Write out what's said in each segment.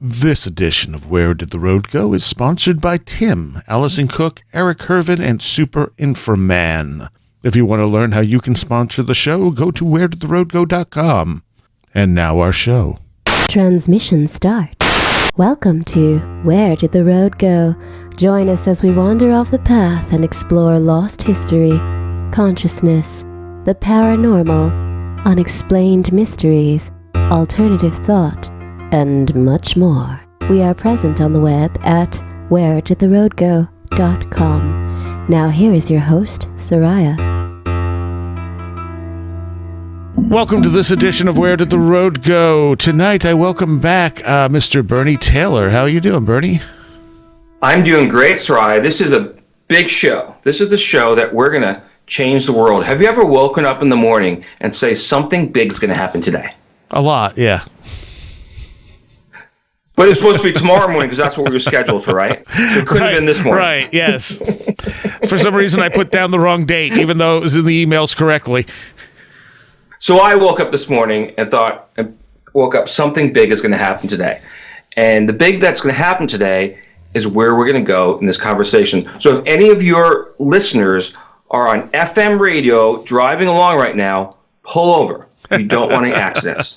This edition of Where Did the Road Go is sponsored by Tim, Allison Cook, Eric Hervin, and Super Inframan. If you want to learn how you can sponsor the show, go to wheredidtheroadgo.com. And now our show. Transmission start. Welcome to Where Did the Road Go? Join us as we wander off the path and explore lost history, consciousness, the paranormal, unexplained mysteries, alternative thought, and much more. We are present on the web at wheredidtheroadgo.com. Now here is your host, Seriah. Welcome to this edition of Where Did the Road Go? Tonight I welcome back Mr. Bernie Taylor. How are you doing, Bernie? I'm doing great, Seriah. This is a big show. This is the show that we're going to change the world. Have you ever woken up in the morning and say something big is going to happen today? A lot, yeah. But it's supposed to be tomorrow morning because that's what we were scheduled for, right? So it couldn't have been this morning. Right, yes. For some reason, I put down the wrong date, even though it was in the emails correctly. So I woke up this morning and woke up, something big is going to happen today. And the big that's going to happen today is where we're going to go in this conversation. So if any of your listeners are on FM radio driving along right now, pull over. You don't want any accidents.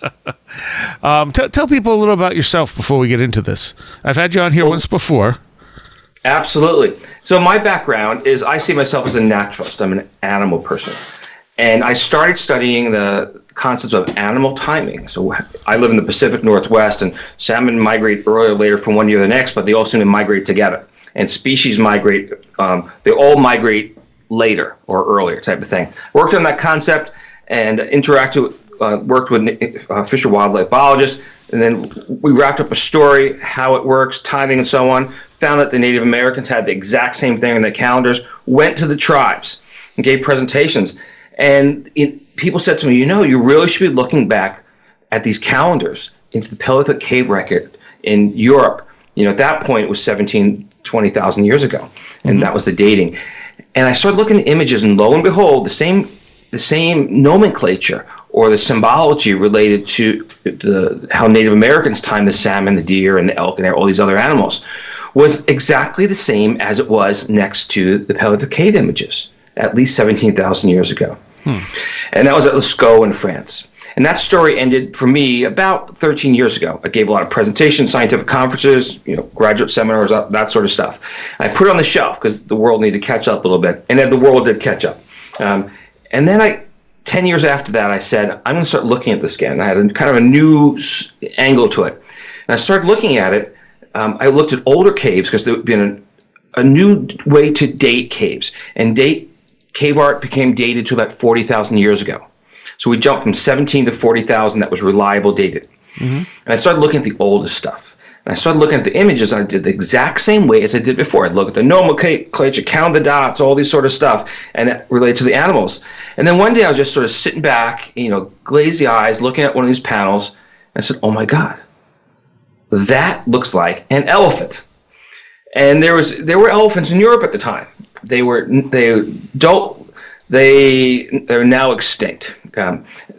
Tell people a little about yourself before we get into this. I've had you on here once before. Absolutely. So my background is I see myself as a naturalist. I'm an animal person. And I started studying the concepts of animal timing. So I live in the Pacific Northwest, and salmon migrate earlier or later from one year to the next, but they all seem to migrate together. And species migrate, they all migrate later or earlier type of thing. Worked on that concept and worked with fish and wildlife biologists, and then we wrapped up a story, how it works, timing and so on, found that the Native Americans had the exact same thing in their calendars, went to the tribes and gave presentations. And people said to me, you really should be looking back at these calendars into the Pelvic Cave record in Europe. At that point, it was 20,000 years ago, and that was the dating. And I started looking at images, and lo and behold, the same nomenclature or the symbology related to how Native Americans time the salmon, the deer, and the elk, and all these other animals was exactly the same as it was next to the Pelvic Cave images, at least 17,000 years ago. And that was at Lascaux in France. And that story ended for me about 13 years ago. I gave a lot of presentations, scientific conferences, graduate seminars, that sort of stuff. I put it on the shelf because the world needed to catch up a little bit, and then the world did catch up. And then 10 years after that, I said, I'm going to start looking at this again. I had kind of a new angle to it. And I started looking at it. I looked at older caves because there had been a new way to date caves. And cave art became dated to about 40,000 years ago. So we jumped from 17 to 40,000 that was reliable dated. And I started looking at the oldest stuff. And I started looking at the images, and I did the exact same way as I did before. I'd look at the nomenclature, count the dots, all these sort of stuff, and it related to the animals. And then one day I was just sort of sitting back, glazy eyes, looking at one of these panels, and I said, oh my God, that looks like an elephant. And there were elephants in Europe at the time. They're now extinct.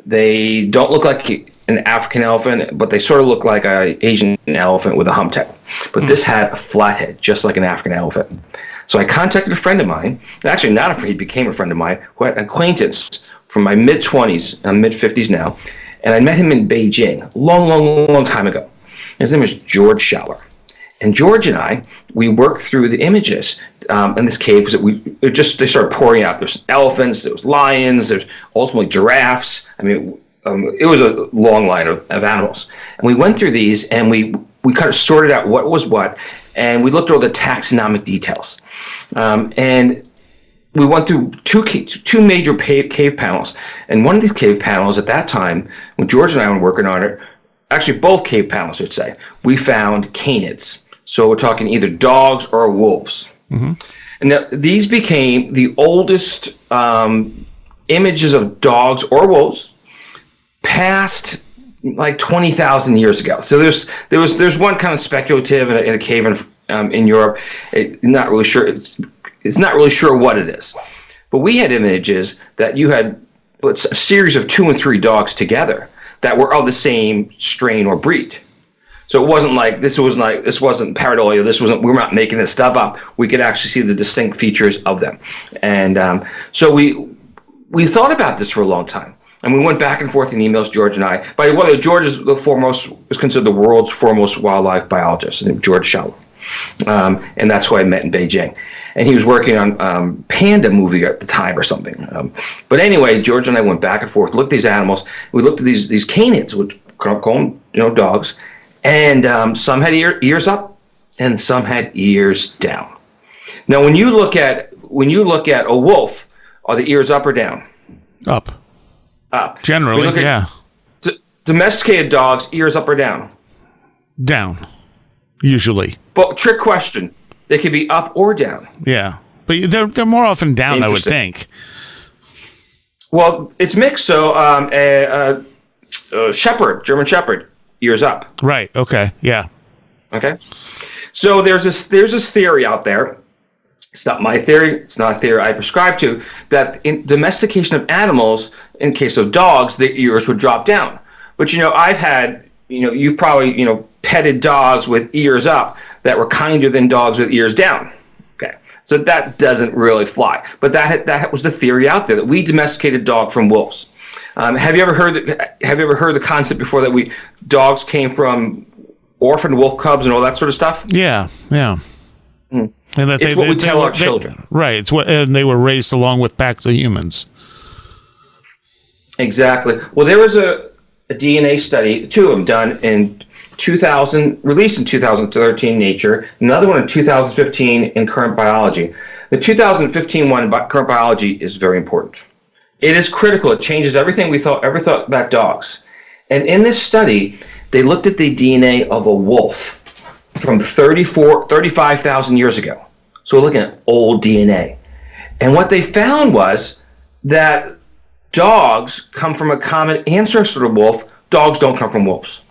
They don't look like an African elephant, but they sort of look like an Asian elephant with a humped head. But this had a flat head, just like an African elephant. So I contacted a friend of mine, actually not a friend, he became a friend of mine, who had an acquaintance from my mid-20s, I'm mid-50s now, and I met him in Beijing a long time ago. His name is George Schaller. And George and I, we worked through the images in this cave because they started pouring out. There's elephants, there was lions, there's ultimately giraffes. I mean, it was a long line of animals. And we went through these, and we kind of sorted out what was what, and we looked at all the taxonomic details. And we went through two major cave panels. And one of these cave panels at that time, when George and I were working on it, actually both cave panels, I should say, we found canids. So we're talking either dogs or wolves. And now these became the oldest images of dogs or wolves past like 20,000 years ago. So there's one kind of speculative in a cave in Europe. It's not really sure what it is. But we had images that you had a series of 2 and 3 dogs together that were of the same strain or breed. So it wasn't like this wasn't pareidolia. We're not making this stuff up. We could actually see the distinct features of them, and so we thought about this for a long time, and we went back and forth in emails. George and I. By the way, George is considered the world's foremost wildlife biologist, named George Shalom. And that's who I met in Beijing. And he was working on Panda movie at the time or something. But anyway, George and I went back and forth, looked at these animals. We looked at these canids, which call them dogs, and some had ears up and some had ears down. Now, when you look at a wolf, are the ears up or down? Up. Up. Generally, yeah. Domesticated dogs, ears up or down? Down. Usually. But trick question. They could be up or down. Yeah. But they're more often down, I would think. Well, it's mixed. So shepherd, German shepherd, ears up. Right. Okay. Yeah. Okay. So there's this theory out there. It's not my theory. It's not a theory I prescribe to, that in domestication of animals, in case of dogs, the ears would drop down. But, I've had, you probably, petted dogs with ears up that were kinder than dogs with ears down. Okay. So that doesn't really fly. But that was the theory out there, that we domesticated dog from wolves. Have you ever heard the concept before that dogs came from orphaned wolf cubs and all that sort of stuff? Yeah. Yeah. Mm. And that it's what we tell our children. Right. And they were raised along with packs of humans. Exactly. Well, there was a DNA study, two of them done in 2000, released in 2013 Nature, another one in 2015 in Current Biology. The 2015 one, Current Biology, is very important. It is critical. It changes everything we ever thought about dogs. And in this study, they looked at the DNA of a wolf from 35,000 years ago. So we're looking at old DNA. And what they found was that dogs come from a common ancestor to wolf. Dogs don't come from wolves.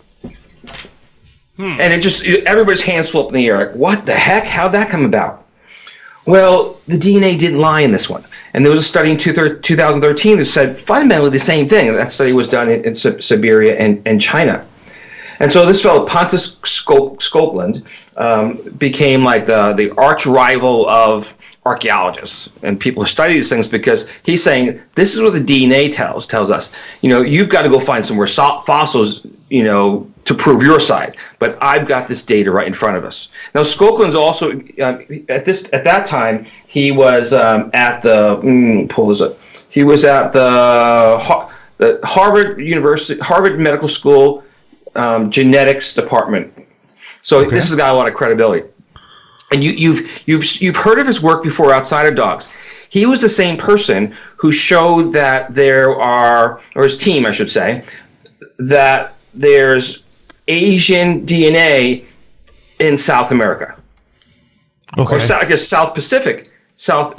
And everybody's hands flew up in the air. Like, what the heck? How'd that come about? Well, the DNA didn't lie in this one. And there was a study in 2013 that said fundamentally the same thing. That study was done in Siberia and China. And so this fellow, Pontus Skoglund, became like the arch rival of archaeologists and people who study these things, because he's saying this is what the DNA tells us. You've got to go find some more fossils, to prove your side. But I've got this data right in front of us. Now, Skoglund's also at that time he was at the He was at the Harvard Medical School genetics department. So okay. This has got a lot of credibility. And you've heard of his work before outside of dogs. He was the same person who showed that or his team, I should say, that there's Asian DNA in South America. Okay. Or I guess South Pacific, let's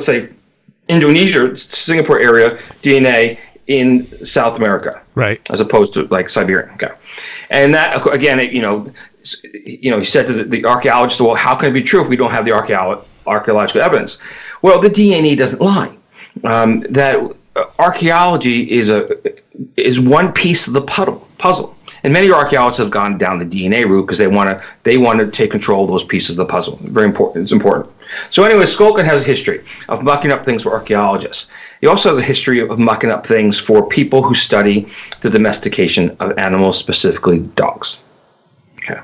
say Indonesia, Singapore area DNA in South America, right? As opposed to like Siberia. Okay, and that again, he said to the archaeologist, "Well, how can it be true if we don't have the archaeological evidence?" Well, the DNA doesn't lie. That archaeology is one piece of the puzzle, and many archaeologists have gone down the DNA route because they want to take control of those pieces of the puzzle. Very important. It's important. So anyway, Skoglund has a history of mucking up things for archaeologists. He also has a history of mucking up things for people who study the domestication of animals, specifically dogs. Okay.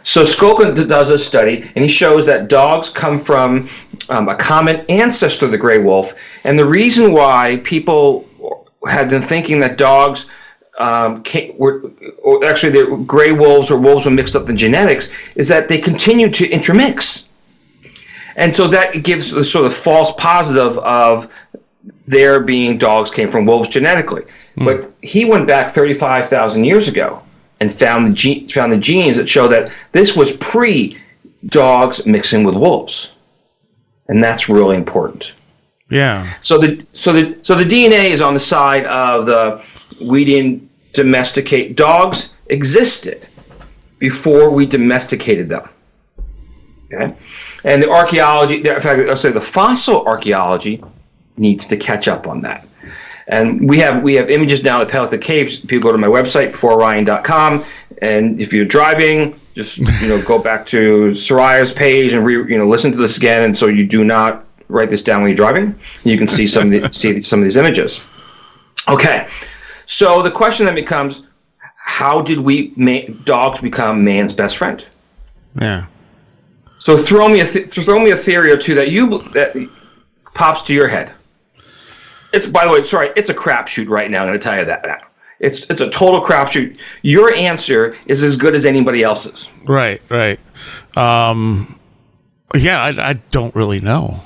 So Skoglund does a study, and he shows that dogs come from a common ancestor of the gray wolf. And the reason why people had been thinking that dogs actually the gray wolves or wolves were mixed up in genetics is that they continue to intermix. And so that gives the sort of false positive of there being dogs came from wolves genetically. But he went back 35,000 years ago and found the genes that show that this was pre-dogs mixing with wolves. And that's really important. Yeah. So the DNA is on the side of we didn't domesticate. Dogs existed before we domesticated them. Okay? And the archaeology, in fact, I'll say the fossil archaeology needs to catch up on that. And we have images now at Pelvic Cave. People go to my website, beforeorion.com, and if you're driving, just go back to Seriah's page and listen to this again. And so you do not write this down when you're driving. You can see some of these images. Okay, so the question then becomes, how did dogs become man's best friend? Yeah. So throw me a theory or two that pops to your head. It's, by the way, sorry, it's a crapshoot right now. I'm going to tell you that now. It's a total crapshoot. Your answer is as good as anybody else's. Right. Yeah, I don't really know.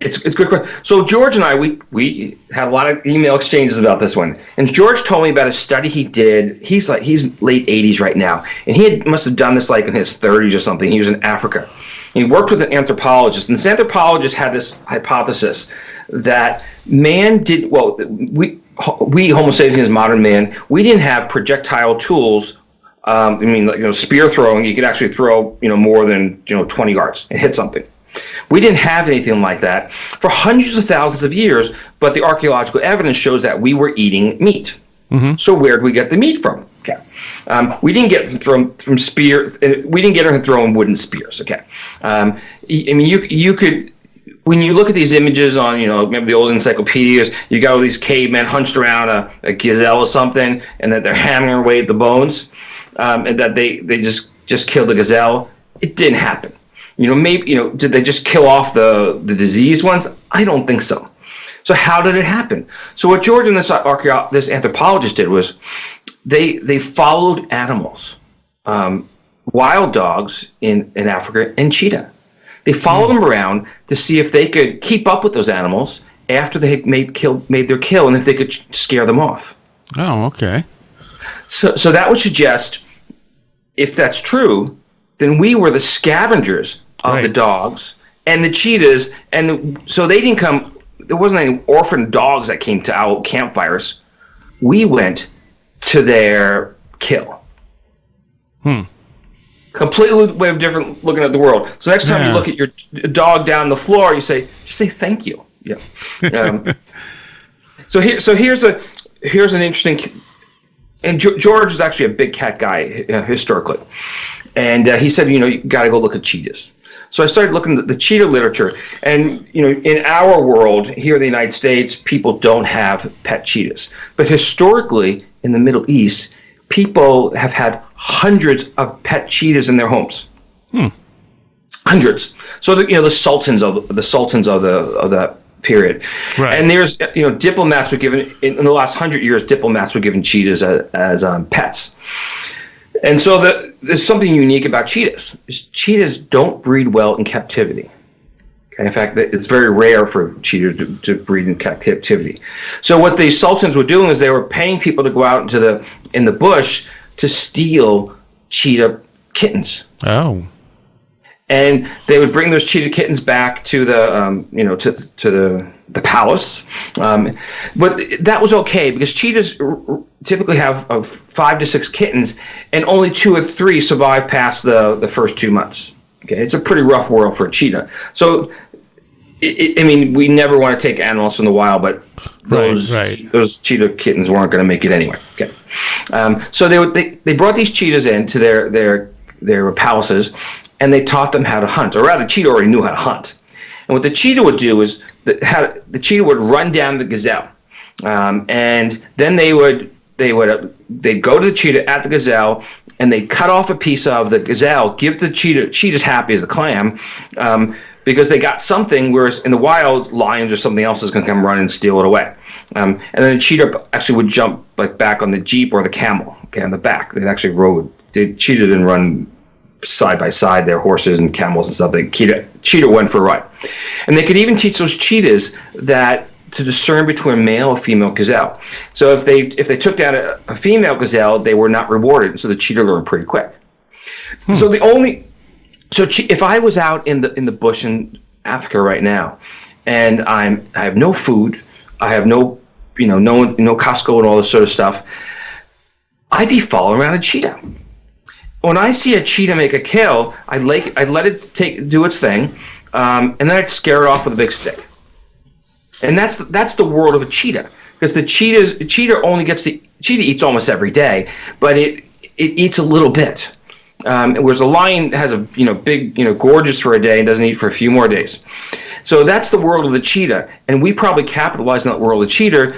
It's a good question. So George and I, we had a lot of email exchanges about this one. And George told me about a study he did. He's late 80s right now. And he must have done this like in his 30s or something. He was in Africa. He worked with an anthropologist. And this anthropologist had this hypothesis that man did, well, we Homo sapiens, modern man, we didn't have projectile tools. Spear throwing, you could actually throw, more than, 20 yards and hit something. We didn't have anything like that for hundreds of thousands of years, but the archaeological evidence shows that we were eating meat. Mm-hmm. So where did we get the meat from? Okay, we didn't get it from spear. We didn't get it from throwing wooden spears. Okay, you could. When you look at these images on, maybe the old encyclopedias, you got all these cavemen hunched around a gazelle or something, and that they're hammering away at the bones, and that they just killed the gazelle. It didn't happen. Did they just kill off the diseased ones? I don't think so. So how did it happen? So what George and this anthropologist did was they followed animals, wild dogs in Africa and cheetah. They followed them around to see if they could keep up with those animals after they had made their kill, and if they could scare them off. Oh, okay. So that would suggest, if that's true, then we were the scavengers of the dogs and the cheetahs, and so they didn't come. There wasn't any orphan dogs that came to our campfires. We went to their kill. Completely way of different looking at the world. So next time you look at your dog down the floor, you say thank you. Yeah. So here's an interesting. And George is actually a big cat guy historically, and he said, you got to go look at cheetahs. So I started looking at the cheetah literature, and in our world here in the United States, people don't have pet cheetahs, but historically in the Middle East, people have had hundreds of pet cheetahs in their homes. Hundreds. So the sultans of the period. Right. And there's diplomats were given in the last 100 years. Diplomats were given cheetahs as pets. And so there's something unique about cheetahs. Cheetahs don't breed well in captivity. Okay? In fact, it's very rare for cheetahs to breed in captivity. So what the sultans were doing is they were paying people to go out in the bush to steal cheetah kittens. Oh. And they would bring those cheetah kittens back to the palace, but that was okay because cheetahs typically have 5 to 6 kittens, and only 2 or 3 survive past the first 2 months. Okay, it's a pretty rough world for a cheetah. So, we never want to take animals from the wild, but those cheetah kittens weren't going to make it anyway. Okay, so they brought these cheetahs into their palaces. And they taught them how to hunt, or rather, the cheetah already knew how to hunt. And what the cheetah would do is the cheetah would run down the gazelle, and then they'd go to the cheetah at the gazelle, and they'd cut off a piece of the gazelle, give the cheetah's happy as a clam, because they got something. Whereas in the wild, lions or something else is going to come run and steal it away. And then the cheetah actually would jump back on the jeep or the camel, on the back. They actually rode. The cheetah didn't run side by side, their horses and camels and stuff. Cheetah went for a ride, and they could even teach those cheetahs to discern between male and female gazelle. So if they took down a female gazelle, they were not rewarded. So the cheetah learned pretty quick. So if I was out in the bush in Africa right now, and I have no food, I have no Costco and all this sort of stuff, I'd be following around a cheetah. When I see a cheetah make a kill, I'd let it do its thing, and then I'd scare it off with a big stick. And that's the world of a cheetah. because the cheetah eats almost every day, but it eats a little bit. Whereas a lion has a big gorgeous for a day and doesn't eat for a few more days. So that's the world of the cheetah, and we probably capitalized on that world of the cheetah.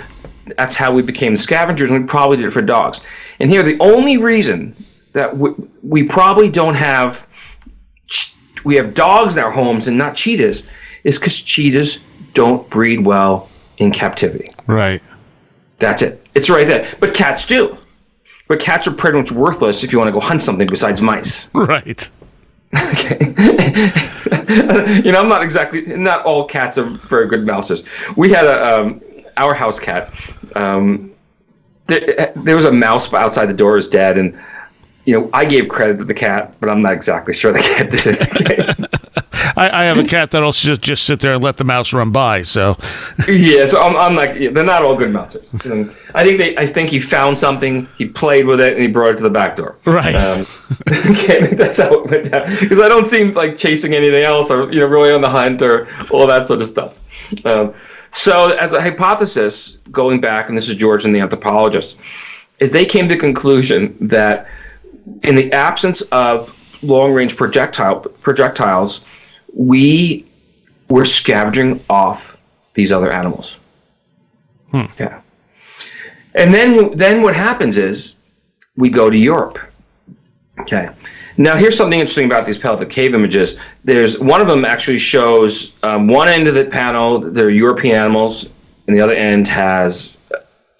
That's how we became scavengers, and we probably did it for dogs. And here, the only reason that we probably don't have we have dogs in our homes and not cheetahs is because cheetahs don't breed well in captivity. Right. That's it. It's right there. But cats do. But cats are pretty much worthless if you want to go hunt something besides mice. Right. Okay. Not all cats are very good mousers. We had our house cat. There was a mouse outside the door. It was dead, and I gave credit to the cat, but I'm not exactly sure the cat did it. I have a cat that'll just sit there and let the mouse run by. So yeah, so I'm like, they're not all good mousers. I think he found something, he played with it, and he brought it to the back door. Right. Okay, I think that's how it went down. Because I don't seem like chasing anything else, or really on the hunt, or all that sort of stuff. So as a hypothesis, going back, and this is George and the anthropologist, is they came to the conclusion that in the absence of long-range projectiles, we were scavenging off these other animals. Yeah. And then what happens is we go to Europe. Okay. Now here's something interesting about these pelvic cave images. There's one of them actually shows one end of the panel, they're European animals, and the other end has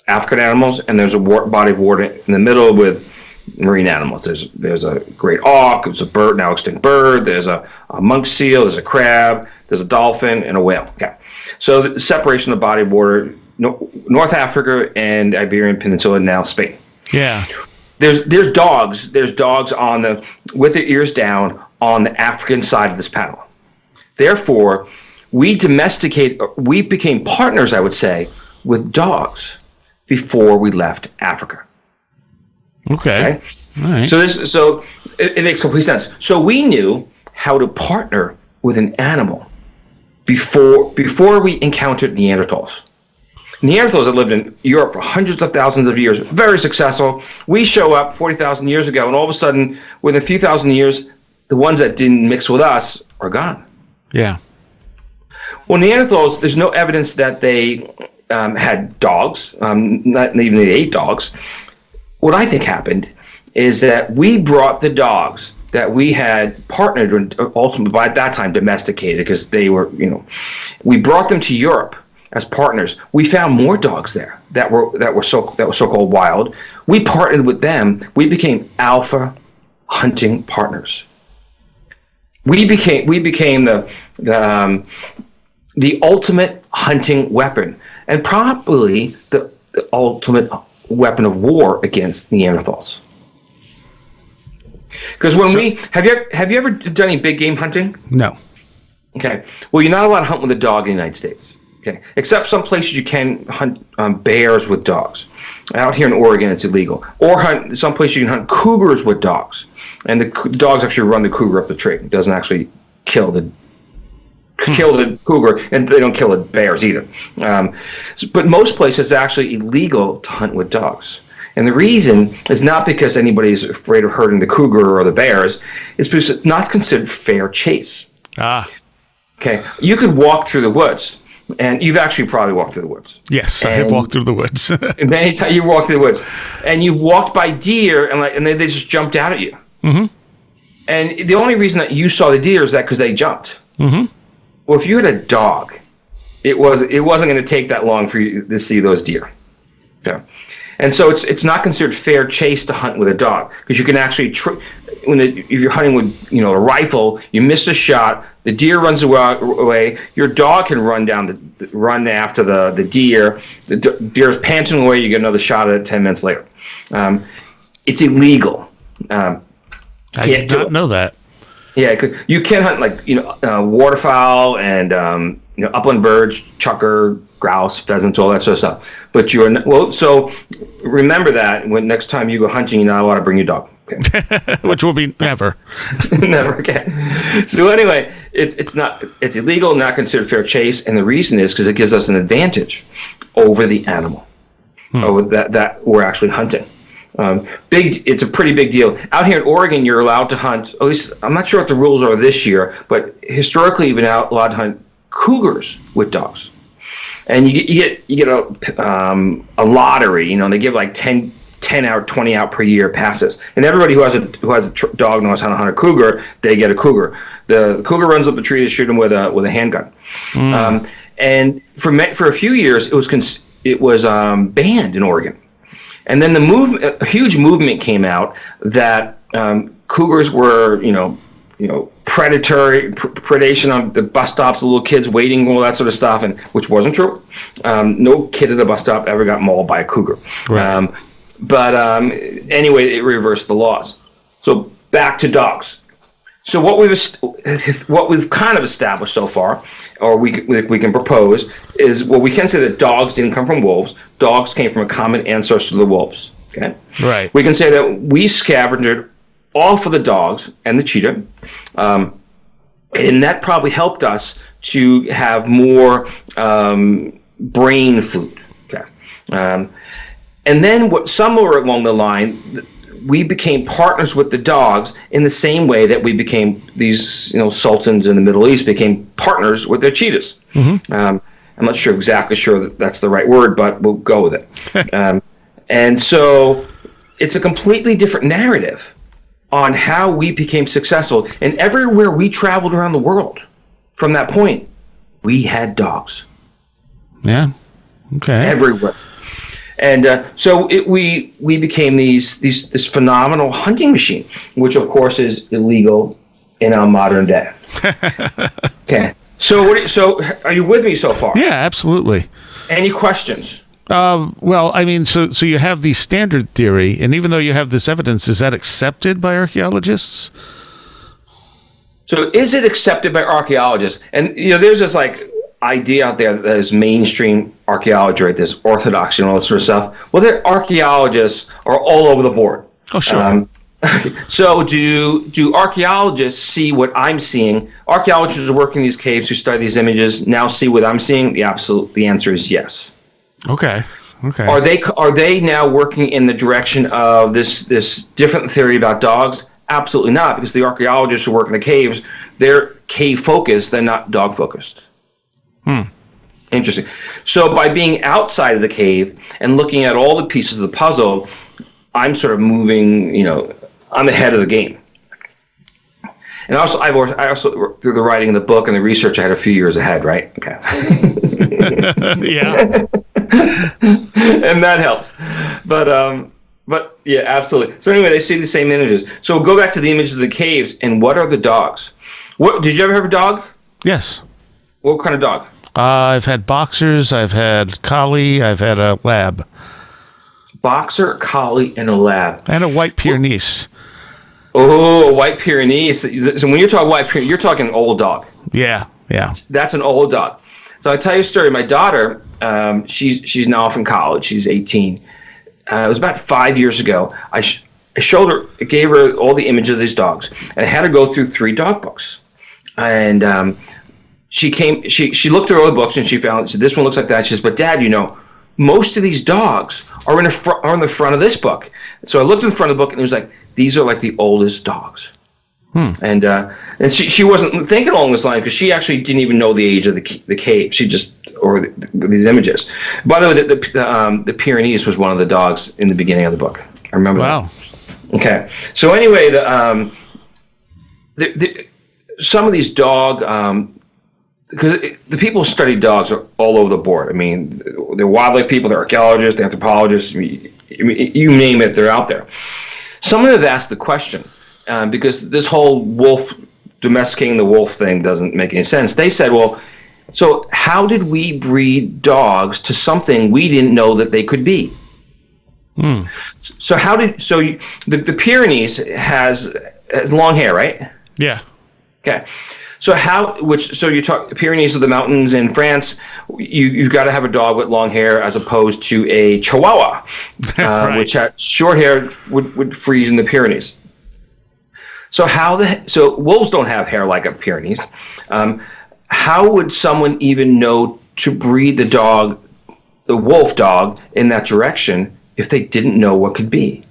African animals, and there's a body of water in the middle with marine animals. There's a great auk, there's a bird, now extinct bird, there's a monk seal, there's a crab, there's a dolphin, and a whale. Okay. So the separation of the body of water, North Africa and Iberian Peninsula, now Spain. Yeah. There's dogs on with their ears down on the African side of this panel. Therefore, we became partners, I would say, with dogs before we left Africa. Okay. All right. So it makes complete sense. So we knew how to partner with an animal before we encountered Neanderthals. Neanderthals had lived in Europe for hundreds of thousands of years, very successful. We show up 40,000 years ago, and all of a sudden, within a few thousand years, the ones that didn't mix with us are gone. Yeah. Well, Neanderthals, there's no evidence that they had dogs, not even they ate dogs. What I think happened is that we brought the dogs that we had partnered and ultimately by that time domesticated, because they were, we brought them to Europe as partners. We found more dogs there that were so-called wild. We partnered with them. We became alpha hunting partners. We became the ultimate hunting weapon, and probably the ultimate weapon of war against Neanderthals. Because have you ever done any big game hunting? No. Okay. Well, you're not allowed to hunt with a dog in the United States. Okay. Except some places you can hunt bears with dogs. Out here in Oregon, it's illegal. Or some places you can hunt cougars with dogs, and the dogs actually run the cougar up the tree. It doesn't actually kill the cougar, and they don't kill the bears either. But most places it's actually illegal to hunt with dogs. And the reason is not because anybody's afraid of hurting the cougar or the bears. It's because it's not considered fair chase. Okay. You could walk through the woods, and you've actually probably walked through the woods. Yes, I have walked through the woods. Many times you walk through the woods, and you've walked by deer, and they just jumped out at you. Mm-hmm. And the only reason that you saw the deer is that because they jumped. Mm-hmm. Well, if you had a dog, it wasn't going to take that long for you to see those deer. Okay. And so it's not considered fair chase to hunt with a dog, because you can actually if you're hunting with a rifle, you miss a shot, the deer runs away, your dog can run after the deer, the deer's panting away, you get another shot at it 10 minutes later. It's illegal. I did not know that. Yeah, you can hunt waterfowl and upland birds, chukar, grouse, pheasants, all that sort of stuff. But so remember that when next time you go hunting, you're not allowed to bring your dog. Okay? Which will be never. Never. Okay. So anyway, it's illegal, not considered fair chase, and the reason is because it gives us an advantage over the animal. that we're actually hunting. It's a pretty big deal. Out here in Oregon, you're allowed to hunt, at least I'm not sure what the rules are this year, but historically you've been allowed to hunt cougars with dogs. And you get a lottery, they give like 10 out, 20 out per year passes. And everybody who has a dog knows how to hunt a cougar, they get a cougar. The cougar runs up the tree to shoot him with a handgun. And for a few years, it was banned in Oregon. And then a huge movement came out that cougars were, predation on the bus stops, the little kids waiting, all that sort of stuff, and which wasn't true. No kid at a bus stop ever got mauled by a cougar. Right. But anyway, it reversed the laws. So back to dogs. So what we've kind of established so far, or we can propose, is we can say that dogs didn't come from wolves. Dogs came from a common ancestor to the wolves. Okay. Right. We can say that we scavenged off of the dogs and the cheetah, and that probably helped us to have more brain food. Okay. And then somewhere along the line, we became partners with the dogs in the same way that we became these, sultans in the Middle East became partners with their cheetahs. Mm-hmm. I'm not exactly sure that that's the right word, but we'll go with it. And so it's a completely different narrative on how we became successful. And everywhere we traveled around the world from that point, we had dogs. Yeah. Okay. Everywhere. And so we became this phenomenal hunting machine, which of course is illegal in our modern day. Okay. So are you with me so far? Yeah, absolutely. Any questions? Well, I mean, so you have the standard theory, and even though you have this evidence, is that accepted by archaeologists? So is it accepted by archaeologists? And there's this idea out there that is mainstream archaeology, right? There's orthodoxy and all that sort of stuff. Well, the archaeologists are all over the board. Oh, sure. So do archaeologists see what I'm seeing? Archaeologists who work in these caves, who study these images, now see what I'm seeing? The answer is yes. Okay. Are they now working in the direction of this different theory about dogs? Absolutely not, because the archaeologists who work in the caves, they're cave focused, they're not dog focused. Interesting. So by being outside of the cave and looking at all the pieces of the puzzle, I'm sort of moving, I'm ahead of the game. And also, I also through the writing of the book and the research, I had a few years ahead, right? Okay. Yeah. And that helps. But yeah, absolutely. So anyway, they see the same images. So we'll go back to the images of the caves, and what are the dogs? Did you ever have a dog? Yes. What kind of dog? I've had boxers, I've had collie, I've had a lab. Boxer, collie, and a lab. And a white Pyrenees. Oh, a white Pyrenees. So when you're talking white Pyrenees, you're talking an old dog. Yeah. That's an old dog. So I'll tell you a story. My daughter, she's now off in college. She's 18. It was about 5 years ago. I gave her all the images of these dogs, and I had her go through 3 dog books. And she looked through all the books, and she said, this one looks like that. She says, but Dad, most of these dogs are in the front of this book. So I looked at the front of the book, and it was like, these are like the oldest dogs. And she wasn't thinking along this line, because she actually didn't even know the age of the cave. She just these images. By the way, the Pyrenees was one of the dogs in the beginning of the book. I remember that. Okay. So anyway, some of these dog, because the people who study dogs are all over the board. I mean, they're wildlife people, they're archaeologists, they're anthropologists. You name it, they're out there. Someone have asked the question, because this whole domesticating the wolf thing doesn't make any sense. They said, well, so how did we breed dogs to something we didn't know that they could be? So the Pyrenees has long hair, right? Yeah. Okay. So you talk Pyrenees are the mountains in France. You've got to have a dog with long hair as opposed to a Chihuahua, right, which had short hair would freeze in the Pyrenees. So so wolves don't have hair like a Pyrenees. How would someone even know to breed the dog the wolf dog in that direction if they didn't know what could be?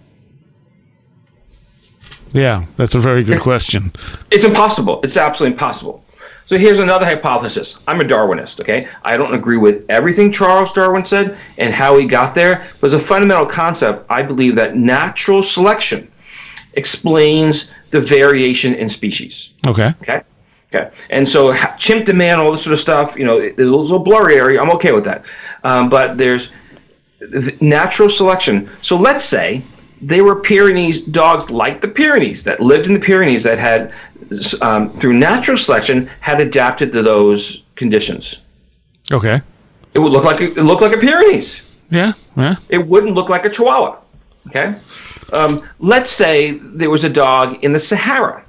Yeah, that's a very good question. It's impossible. It's absolutely impossible. So here's another hypothesis. I'm a Darwinist, okay? I don't agree with everything Charles Darwin said and how he got there, but as a fundamental concept, I believe that natural selection explains the variation in species. Okay. Okay. And so chimp to man, all this sort of stuff, there's a little blurry area. I'm okay with that. But there's natural selection. So let's say they were Pyrenees dogs like the Pyrenees that lived in the Pyrenees that had, through natural selection, had adapted to those conditions. Okay. It would look like a Pyrenees. Yeah. It wouldn't look like a Chihuahua. Okay. Let's say there was a dog in the Sahara,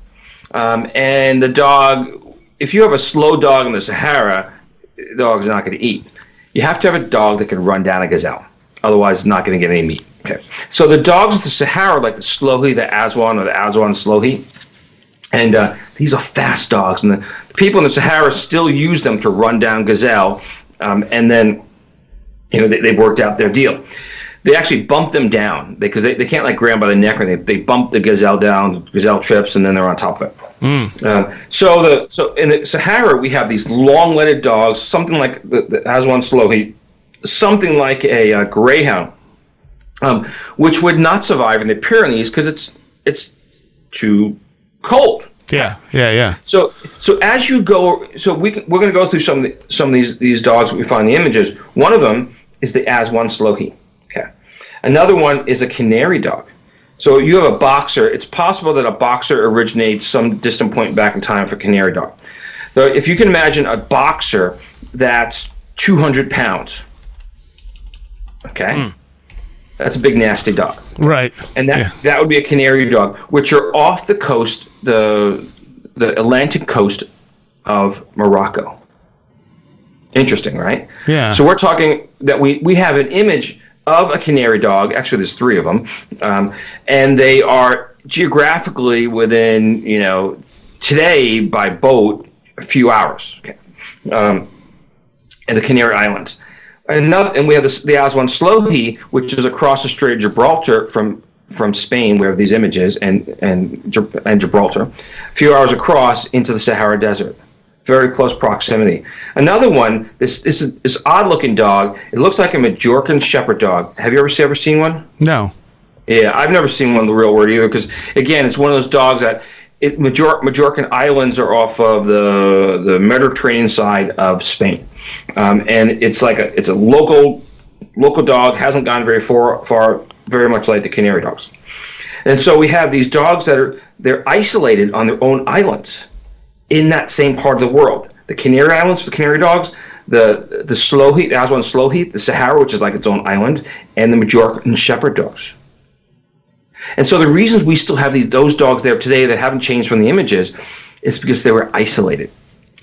and the dog. If you have a slow dog in the Sahara, the dog's not going to eat. You have to have a dog that can run down a gazelle. Otherwise, it's not going to get any meat. Okay. So the dogs of the Sahara, like the Slohi, the Aswan, or the Aswan Slohi, and these are fast dogs. And the people in the Sahara still use them to run down gazelle, and then, they've worked out their deal. They actually bump them down because they can't grab by the neck, or they bump the gazelle down, gazelle trips, and then they're on top of it. So in the Sahara, we have these long-legged dogs, something like the Aswan Slohi, something like a greyhound, which would not survive in the Pyrenees because it's too cold. Yeah. So as you go, we're going to go through some of these dogs that we find in the images. One of them is the Aswan Slohi. Okay. Another one is a canary dog. So you have a boxer. It's possible that a boxer originates some distant point back in time for canary dog. So if you can imagine a boxer that's 200 pounds. Okay. That's a big, nasty dog. Right. And that would be a canary dog, which are off the coast, the Atlantic coast of Morocco. Interesting, right? Yeah. So we're talking that we have an image of a canary dog. Actually, there's 3 of them. And they are geographically within, today by boat, a few hours. Okay. And the Canary Islands. And we have the Aswan Slohi, which is across the Strait of Gibraltar from Spain, where these images, and Gibraltar, a few hours across into the Sahara Desert. Very close proximity. Another one, this odd-looking dog. It looks like a Majorcan shepherd dog. Have you ever seen one? No. Yeah, I've never seen one in the real world either. Because again, it's one of those dogs that Majorcan Islands are off of the Mediterranean side of Spain, and it's a local dog. Hasn't gone very far, very much like the canary dogs. And so we have these dogs they're isolated on their own islands in that same part of the world. The Canary Islands for the canary dogs, the Slohi, the Aswan Slohi, the Sahara, which is like its own island, and the Majorcan shepherd dogs. And so the reasons we still have those dogs there today that haven't changed from the images is because they were isolated.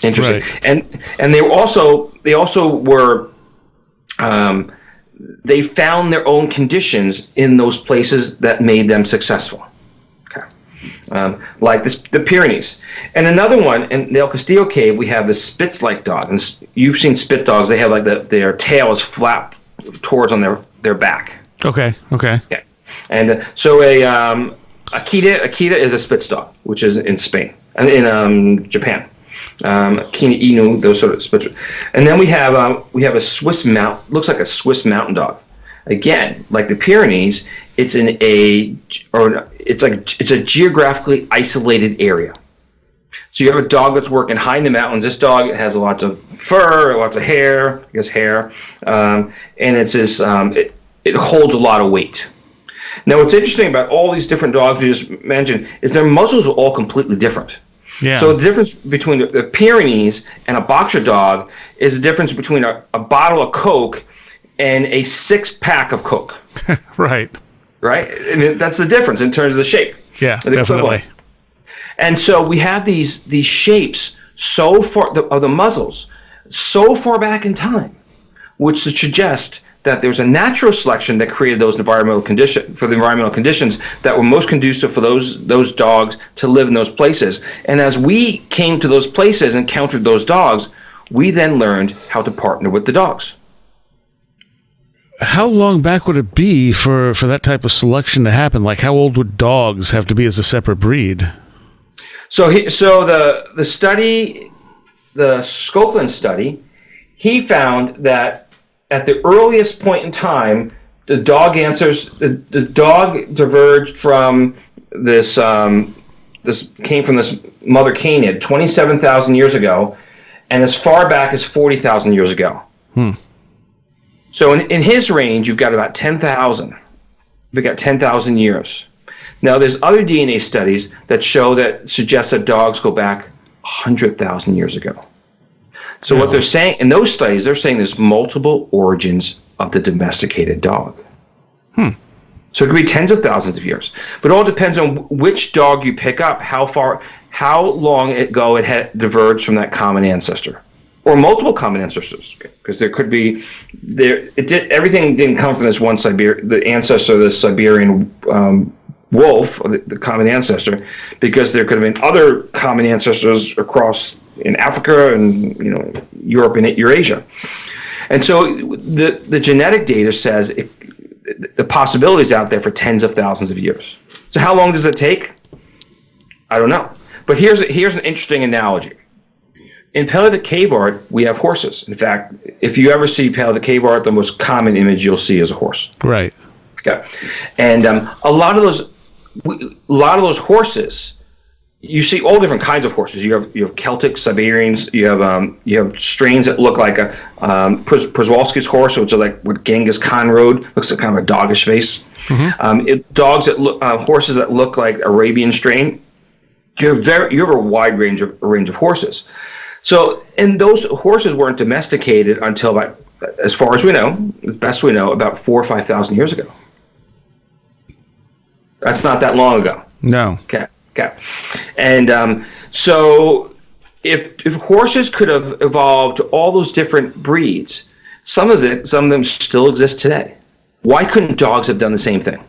Interesting. Right. And they also were they found their own conditions in those places that made them successful. Okay. Like the Pyrenees. And another one, in the El Castillo Cave, we have the Spitz-like dog. And you've seen Spitz dogs. They have their tail is flat towards on their back. Okay. Yeah. And so Akita is a Spitz dog, which is in Spain and in Japan. Akita Inu, those sort of Spitz. And then we have a Swiss looks like a Swiss mountain dog. Again, like the Pyrenees, it's a geographically isolated area. So you have a dog that's working high in the mountains. This dog has lots of fur, lots of hair, and it's it holds a lot of weight. Now, what's interesting about all these different dogs you just mentioned is their muzzles are all completely different. Yeah. So the difference between the Pyrenees and a boxer dog is the difference between a bottle of Coke and a 6-pack of Coke. Right. I mean, that's the difference in terms of the shape. Yeah, definitely. And so we have these shapes so far of the muzzles so far back in time, which suggest that there's a natural selection that created those environmental conditions that were most conducive for those dogs to live in those places. And as we came to those places and encountered those dogs, we then learned how to partner with the dogs. how long back would it be for that type of selection to happen? Like, how old would dogs have to be as a separate breed? So the study, the Scopland study, he found that at the earliest point in time, the dog diverged from this came from this mother canid 27,000 years ago, and as far back as 40,000 years ago. So in his range, you've got about 10,000. We've got 10,000 years. Now, there's other DNA studies that suggest that dogs go back 100,000 years ago. So what they're saying in those studies, they're saying there's multiple origins of the domesticated dog. So it could be tens of thousands of years, but it all depends on which dog you pick up, how long ago it had diverged from that common ancestor, or multiple common ancestors, because there could be everything didn't come from this one the ancestor of the Siberian wolf, or the common ancestor, because there could have been other common ancestors across in Africa and Europe and Eurasia. And so the genetic data says the possibilities out there for tens of thousands of years. So how long does it take? I don't know. But here's an interesting analogy. In Pelvic Cave art, we have horses. In fact, if you ever see Pelvic Cave art, the most common image you'll see is a horse. Right. Okay. And a lot of those horses, you see all different kinds of horses. You have Celtic, Siberians. You have strains that look like a Przewalski's horse, which are like what Genghis Khan rode. Looks like kind of a doggish face. Horses that look like Arabian strain. You have a wide range of horses. So, and those horses weren't domesticated until about, as far as we know, as best we know, about 4,000 or 5,000 years ago. That's not that long ago. No. Okay. And so if horses could have evolved to all those different breeds, some of them still exist today. Why couldn't dogs have done the same thing?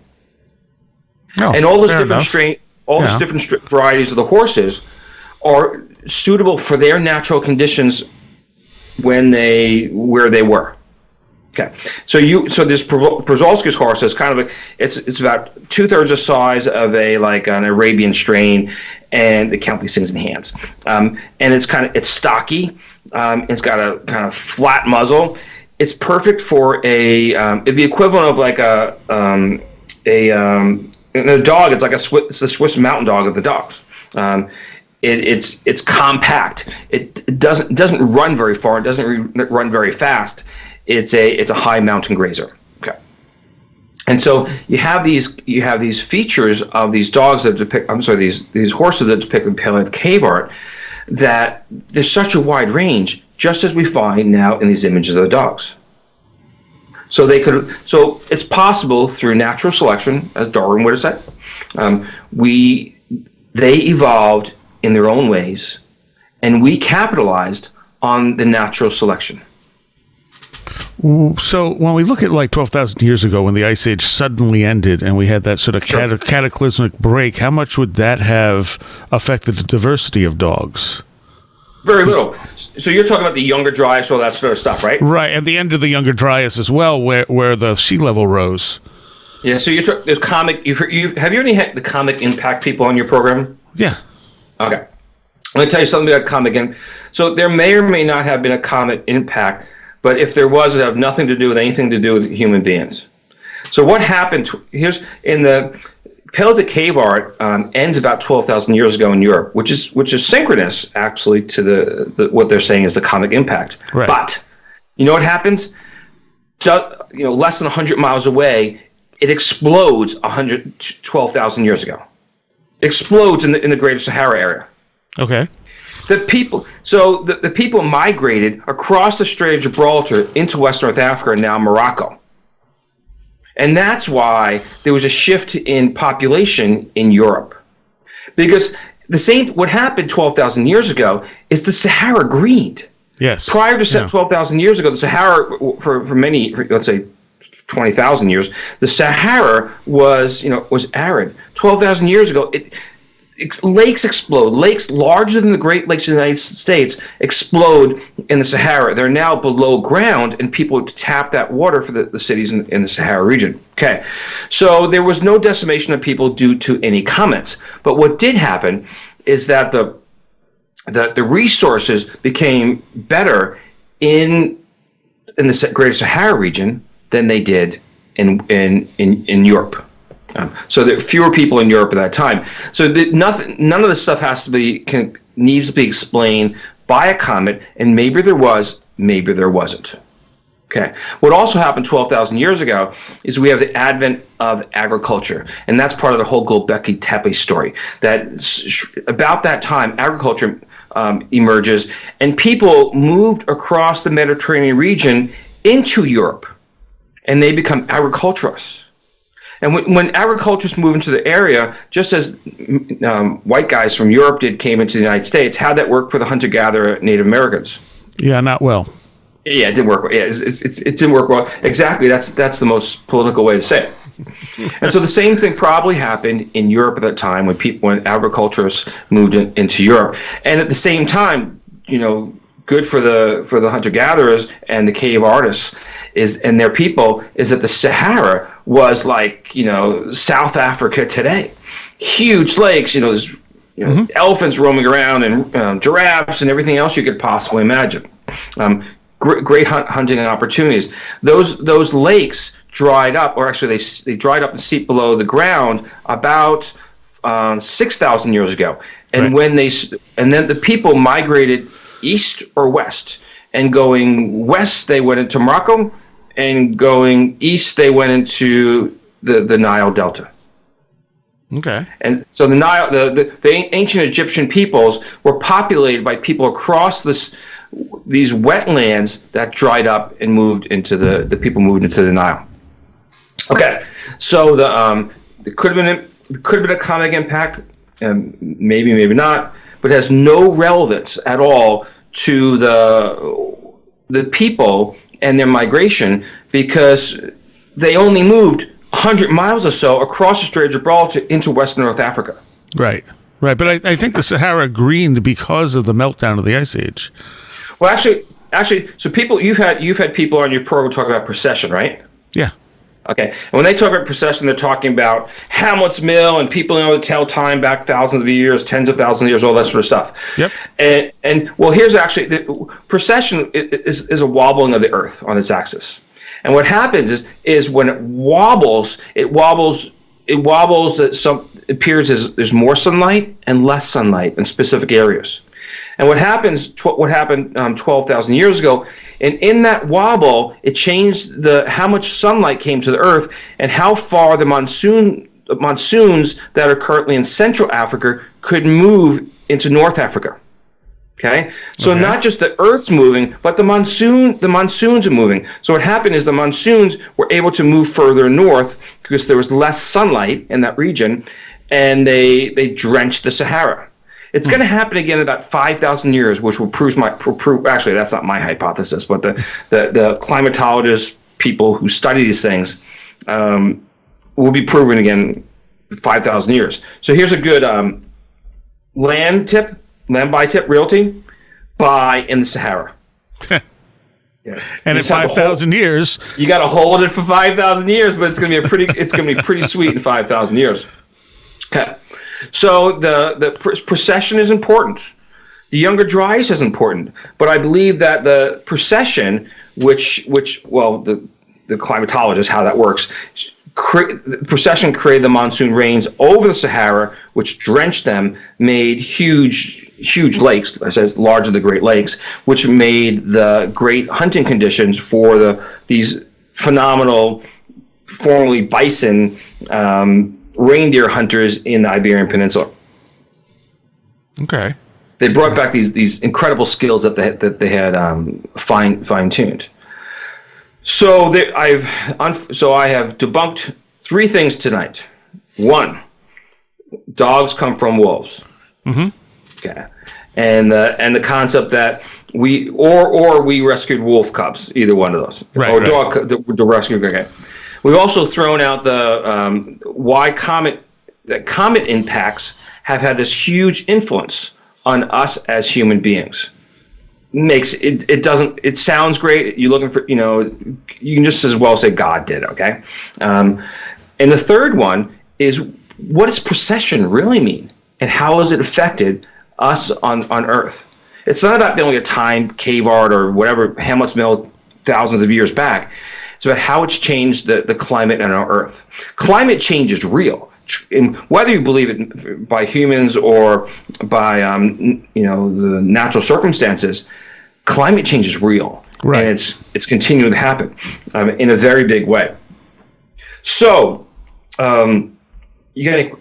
No, and all those different varieties of the horses are suitable for their natural conditions where they were. Okay, so this Przewalski's horse is kind of it's about 2/3 the size of an Arabian strain, and they count these things in hands. And it's stocky. It's got a kind of flat muzzle. It's perfect for it'd be equivalent of like a dog. It's like it's the Swiss mountain dog of the dogs. It's compact. It doesn't run very far. It doesn't run very fast. It's a high mountain grazer. Okay. And so you have these features of these dogs that depict these horses that depict in Pelvic Cave art, that there's such a wide range, just as we find now in these images of the dogs. So it's possible through natural selection, as Darwin would have said. They evolved in their own ways, and we capitalized on the natural selection. So when we look at like 12,000 years ago, when the Ice Age suddenly ended and we had that sort of cataclysmic break, how much would that have affected the diversity of dogs? Very little. So you're talking about the Younger Dryas, all that sort of stuff, right? Right, and the end of the Younger Dryas as well, where the sea level rose. Yeah. So there's comic. Have you ever had the comic impact people on your program? Yeah. Okay. I'm going to tell you something about comic. So there may or may not have been a comet impact, but if there was, it would have nothing to do with anything to do with human beings. So what happened? Here's in the Pelvic Cave art ends about 12,000 years ago in Europe, which is synchronous actually to the what they're saying is the comet impact. Right. But you know what happens? Less than 100 miles away, it explodes 12,000 years ago. Explodes in the Greater Sahara area. Okay. The people migrated across the Strait of Gibraltar into West North Africa and now Morocco. And that's why there was a shift in population in Europe. Because what happened 12,000 years ago is the Sahara greened. Yes. Prior to 12,000 years ago, the Sahara, for let's say 20,000 years, the Sahara was arid. 12,000 years ago, lakes explode. Lakes larger than the Great Lakes of the United States explode in the Sahara. They're now below ground, and people tap that water for the cities in the Sahara region. Okay, so there was no decimation of people due to any comets. But what did happen is that the resources became better in the Greater Sahara region than they did in Europe. So there are fewer people in Europe at that time. So none of this stuff needs to be explained by a comet, and maybe there was, maybe there wasn't. Okay. What also happened 12,000 years ago is we have the advent of agriculture, and that's part of the whole Göbekli Tepe story. That about that time, agriculture emerges, and people moved across the Mediterranean region into Europe, and they become agriculturists. And when agriculturists move into the area, just as white guys from Europe came into the United States, how'd that work for the hunter-gatherer Native Americans? Yeah, not well. Yeah, it didn't work well. Yeah, it didn't work well. Exactly. That's the most political way to say it. And so the same thing probably happened in Europe at that time when agriculturists moved into Europe. And at the same time, good for the hunter-gatherers and the cave artists and their people is that the Sahara was like, South Africa today. Huge lakes, there's elephants roaming around and giraffes and everything else you could possibly imagine. Great hunting opportunities. Those lakes dried up, or actually they dried up and seeped below the ground about 6,000 years ago. And right. Then the people migrated east or west, and going west they went into Morocco, and going east they went into the Nile Delta. Okay. And so the Nile, the ancient Egyptian peoples were populated by people across these wetlands that dried up and moved into the people moved into the Nile. Okay, so there could have been a comet impact, maybe not, but it has no relevance at all to the people and their migration, because they only moved 100 miles or so across the Strait of Gibraltar into Western North Africa. Right. But I think the Sahara greened because of the meltdown of the Ice Age. Well, actually, so people, you've had people on your program talk about Procession, right? Yeah. Okay. And when they talk about Procession, they're talking about Hamlet's Mill and people that tell time back thousands of years, tens of thousands of years, all that sort of stuff. Yep. And well, here's actually Procession is a wobbling of the Earth on its axis. And what happens is when it wobbles. It appears as there's more sunlight and less sunlight in specific areas. And what happened 12,000 years ago, and in that wobble, it changed how much sunlight came to the Earth and how far the monsoons that are currently in Central Africa could move into North Africa. Okay, so not just the Earth's moving, but the monsoons are moving. So what happened is the monsoons were able to move further north because there was less sunlight in that region, and they drenched the Sahara. It's going to happen again in about 5,000 years, which will prove actually that's not my hypothesis, but the climatologists, people who study these things, will be proven again 5,000 years. So here's a good land buy tip, realty, buy in the Sahara. Yeah. And in 5,000 years, you got to hold it for 5,000 years, but it's going to be pretty sweet in 5,000 years. Okay. So the Procession is important. The Younger Dryas is important, but I believe that the Procession, which the climatologists, how that works, Procession created the monsoon rains over the Sahara, which drenched them, made huge lakes, as large as the Great Lakes, which made the great hunting conditions for these phenomenal, formerly bison, reindeer hunters in the Iberian Peninsula. Okay. They brought back these incredible skills that they had fine-tuned. So I have debunked 3 things tonight. 1, dogs come from wolves. Mm-hmm. Okay. And the concept that we rescued wolf cubs, either one of those, dog the rescue. Okay. We've also thrown out the why comet impacts have had this huge influence on us as human beings. It sounds great. You're looking for, you can just as well say God did, okay? And the third one is, what does procession really mean? And how has it affected us on Earth? It's not about building a time cave art or whatever Hamlet's Mill thousands of years back. It's about how it's changed the climate on our Earth. Climate change is real. And whether you believe it by humans or by the natural circumstances, climate change is real, right. And it's continuing to happen in a very big way. So, you got any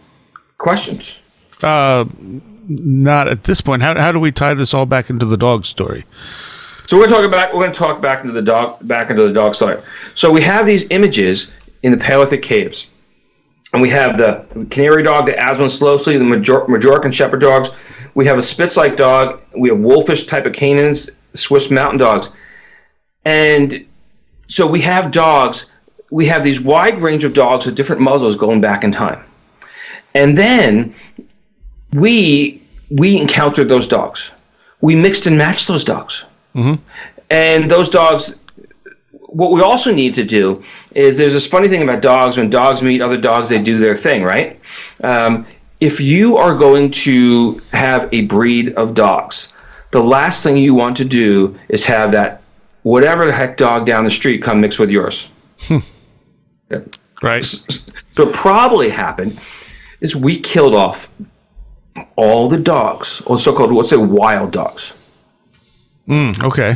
questions? Not at this point. How do we tie this all back into the dog story? So we're going to talk back into the dog story. So we have these images in the Paleolithic caves. And we have the canary dog, the Aswan slow-sleeve, the Majorcan shepherd dogs. We have a Spitz-like dog. We have wolfish type of canines, Swiss mountain dogs. And so we have dogs. We have these wide range of dogs with different muzzles going back in time. And then we encountered those dogs. We mixed and matched those dogs. Mm-hmm. And those dogs, what we also need to do is, there's this funny thing about dogs. When dogs meet other dogs, they do their thing, right? If you are going to have a breed of dogs, the last thing you want to do is have that whatever the heck dog down the street come mix with yours. Right. So what probably happened is we killed off all the dogs, or so-called, let's say, wild dogs. Okay.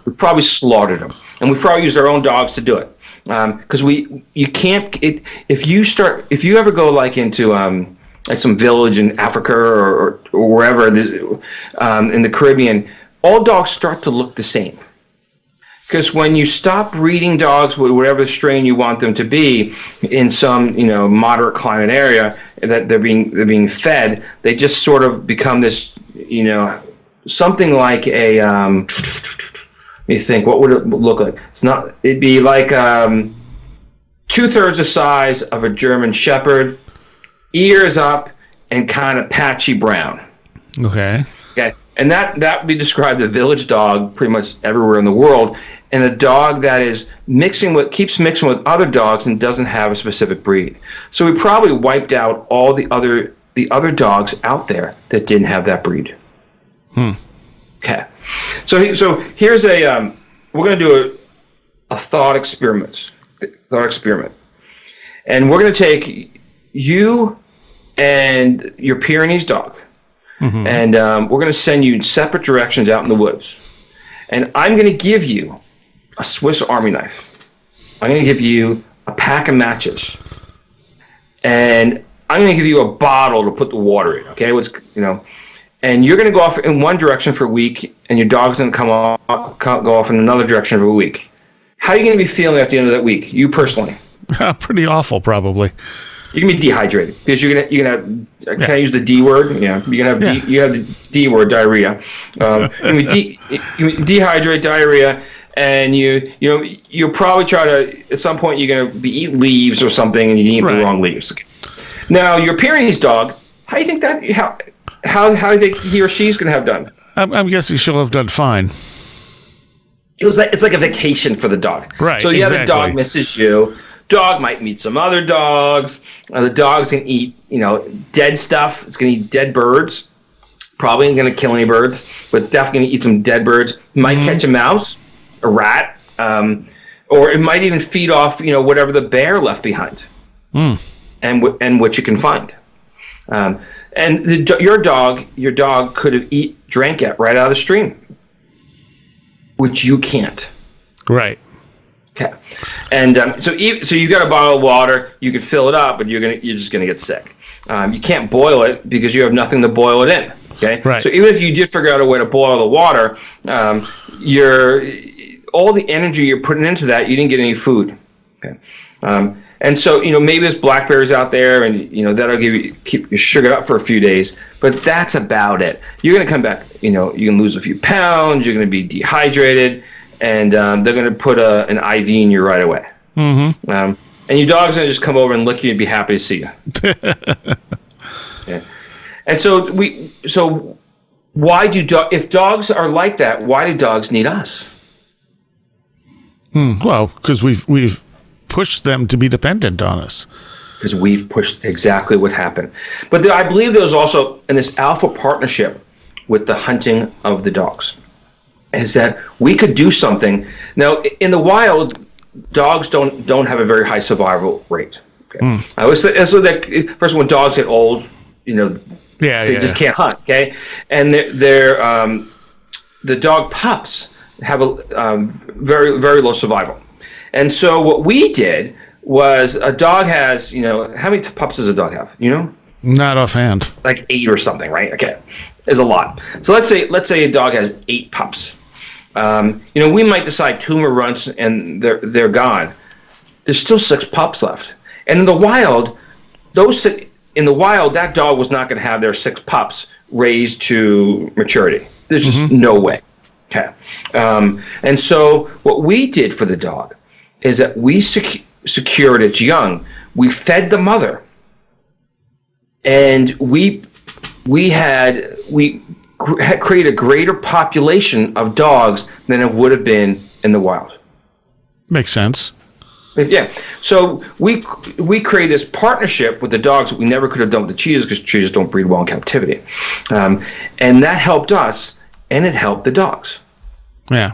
We probably slaughtered them, and we probably used our own dogs to do it. Because you can't. If you ever go like into like some village in Africa or wherever in the Caribbean, all dogs start to look the same. Because when you stop breeding dogs with whatever strain you want them to be in some moderate climate area that they're being fed, they just sort of become this something like a let me think, what would it look like? It'd be like 2/3 the size of a German Shepherd, ears up, and kind of patchy brown. Okay. And that would be described as a village dog pretty much everywhere in the world, and a dog that is keeps mixing with other dogs and doesn't have a specific breed. So we probably wiped out all the other dogs out there that didn't have that breed. Okay. So here's we're going to do a thought experiment. And we're going to take you and your Pyrenees dog, and we're going to send you in separate directions out in the woods. And I'm going to give you a Swiss Army knife. I'm going to give you a pack of matches. And I'm going to give you a bottle to put the water in, okay? And you're going to go off in one direction for a week, and your dog's going to go off in another direction for a week. How are you going to be feeling at the end of that week, you personally? Pretty awful, probably. You're going to be dehydrated because you're going to have, can I use the D word? Yeah. You're going to have you have the D word, diarrhea. You're going to dehydrate, diarrhea, and you'll probably try to, at some point, you're going to be eating leaves or something, and you eat the wrong leaves. Okay. Now, your Pyrenees dog, how do you think that, how do you think he or she's going to have done? I'm guessing she'll have done fine. It's like a vacation for the dog. Right. So the dog misses you. Dog might meet some other dogs. The dog's going to eat, dead stuff. It's going to eat dead birds. Probably ain't going to kill any birds, but definitely going to eat some dead birds. Might catch a mouse, a rat, or it might even feed off, whatever the bear left behind, and what you can find. And your dog could have drank it right out of the stream, which you can't. Right. Okay. And so you got a bottle of water. You could fill it up, but you're just gonna get sick. You can't boil it because you have nothing to boil it in. Okay. Right. So even if you did figure out a way to boil the water, all the energy you're putting into that, you didn't get any food. Okay. And so, maybe there's blackberries out there, and that'll keep your sugar up for a few days. But that's about it. You're gonna come back. You can lose a few pounds. You're gonna be dehydrated, and they're gonna put an IV in you right away. Mm-hmm. And your dog's gonna just come over and lick you and be happy to see you. Yeah. And so why if dogs are like that, why do dogs need us? Well, because we've pushed them to be dependent on us. Because we've pushed exactly what happened. But I believe there was also in this alpha partnership with the hunting of the dogs, is that we could do something. Now, in the wild, dogs don't have a very high survival rate. Okay? I always say, so that first, when dogs get old, they just can't hunt. Okay, and the dog pups have a very, very low survival. And so what we did was, a dog has, how many pups does a dog have? Not offhand. Like 8 or something, right? Okay, is a lot. So let's say a dog has 8 pups. We might decide 2 more runs and they're gone. There's still 6 pups left. And in the wild, that dog was not going to have their 6 pups raised to maturity. There's just no way. Okay. And so what we did for the dog is that we secured its young. We fed the mother, and we had created a greater population of dogs than it would have been in the wild. Makes sense. Yeah. So we created this partnership with the dogs that we never could have done with the cheetahs, because cheetahs don't breed well in captivity, and that helped us, and it helped the dogs. Yeah.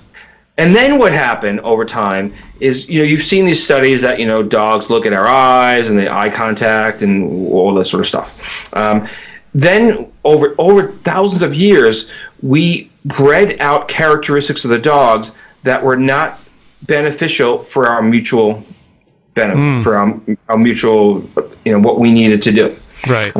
And then what happened over time is, you've seen these studies that, dogs look at our eyes and the eye contact and all that sort of stuff. Then over thousands of years, we bred out characteristics of the dogs that were not beneficial for our mutual benefit, for our mutual, what we needed to do. Right.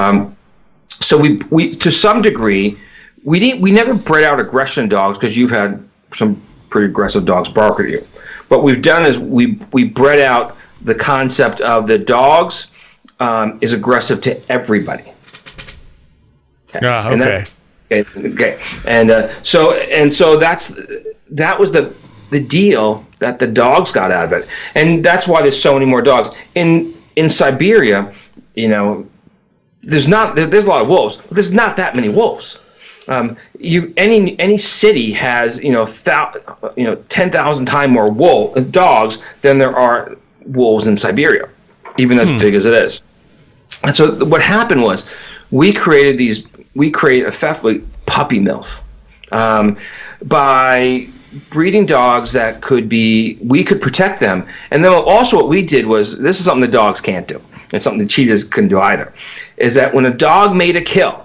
So we to some degree, we never bred out aggression in dogs, because you've had some pretty aggressive dogs bark at you. What we've done is we bred out the concept of the dogs is aggressive to everybody. Okay. Okay. And so that was the deal that the dogs got out of it, and that's why there's so many more dogs in Siberia. There's a lot of wolves, but there's not that many wolves. Any city has 10,000 times more dogs than there are wolves in Siberia, even as big as it is. And so what happened was, we created effectively puppy mills by breeding dogs that we could protect them. And then also what we did was, this is something the dogs can't do, and something the cheetahs couldn't do either, is that when a dog made a kill,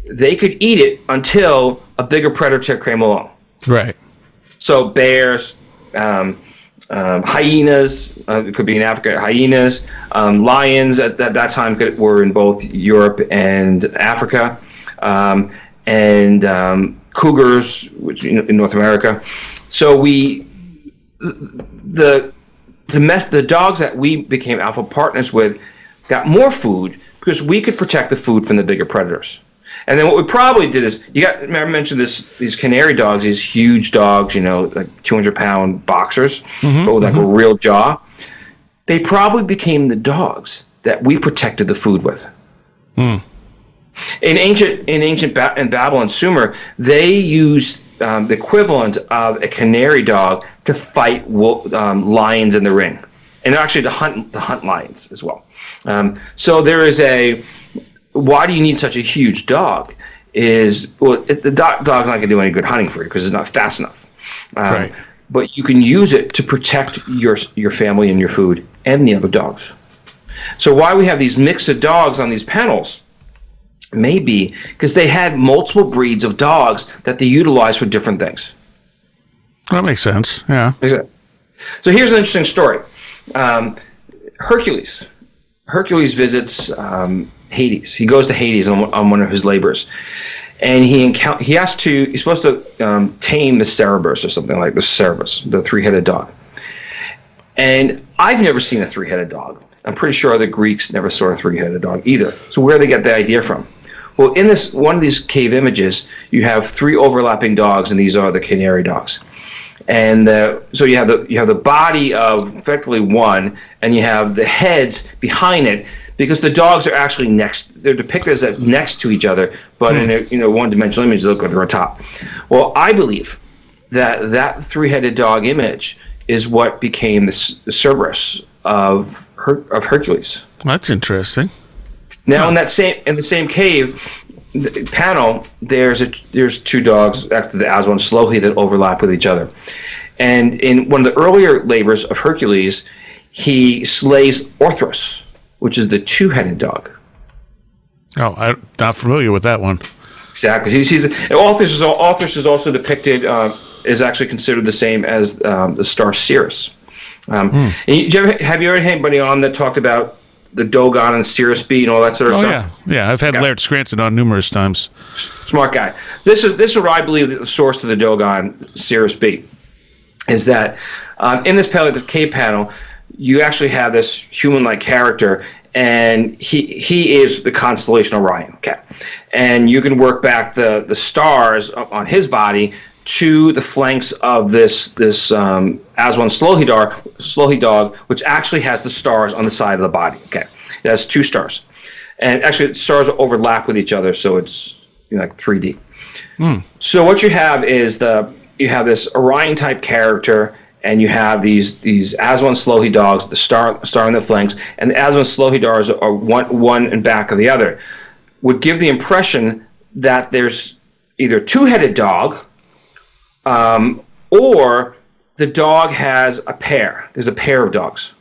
they could eat it until a bigger predator came along. Right. So bears, hyenas, it could be in Africa, hyenas, lions at that time were in both Europe and Africa, and cougars, which in North America. So the dogs that we became alpha partners with got more food, because we could protect the food from the bigger predators. And then what we probably did is, remember I mentioned these canary dogs, these huge dogs, like 200-pound boxers, but with like a real jaw. They probably became the dogs that we protected the food with. In ancient Babylon and Sumer, they used the equivalent of a canary dog to fight lions in the ring, and actually to hunt lions as well. So there is why do you need such a huge dog? The dog's not going to do any good hunting for you, because it's not fast enough. Right. But you can use it to protect your family and your food and the other dogs. So why we have these mix of dogs on these panels may be because they had multiple breeds of dogs that they utilized for different things. That makes sense, yeah. So here's an interesting story. Hercules visits Hades. He goes to Hades on one of his labors, and he's supposed to tame the Cerberus or something like the Cerberus, the 3-headed dog. And I've never seen a 3-headed dog. I'm pretty sure the Greeks never saw a 3-headed dog either. So where did they get the idea from? Well, in one of these cave images, you have 3 overlapping dogs, and these are the canary dogs. And so you have the body of effectively one, and you have the heads behind it, because the dogs are actually they're depicted as next to each other, but in a one-dimensional image, they look like they're on top. Well, I believe that three-headed dog image is what became the Cerberus of Hercules. That's interesting. Now, in the same cave panel, there's two dogs, actually the Aswan and Slohi, that overlap with each other. And in one of the earlier labors of Hercules, he slays Orthros, which is the two-headed dog. Oh, I'm not familiar with that one. Exactly. Orthros is also depicted, is actually considered the same as the star Sirius. Have you ever had anybody on that talked about the Dogon and Sirius B and all that sort of stuff? Yeah. I've had Laird Scranton on numerous times. Smart guy. This is where I believe the source of the Dogon Sirius B is that in this Pelvic Cave panel, you actually have this human-like character, and he is the constellation Orion. Okay, and you can work back the stars on his body to the flanks of this Aswan Slohi dog, which actually has the stars on the side of the body. Okay, it has two stars, and actually the stars overlap with each other, so it's like 3D. So what you have is you have this Orion type character, and you have these Aswan Slohi dogs, the star on the flanks, and the Aswan Slohi dogs are one in back of the other. Would give the impression that there's either two-headed dog, or the dog has a pair. There's a pair of dogs.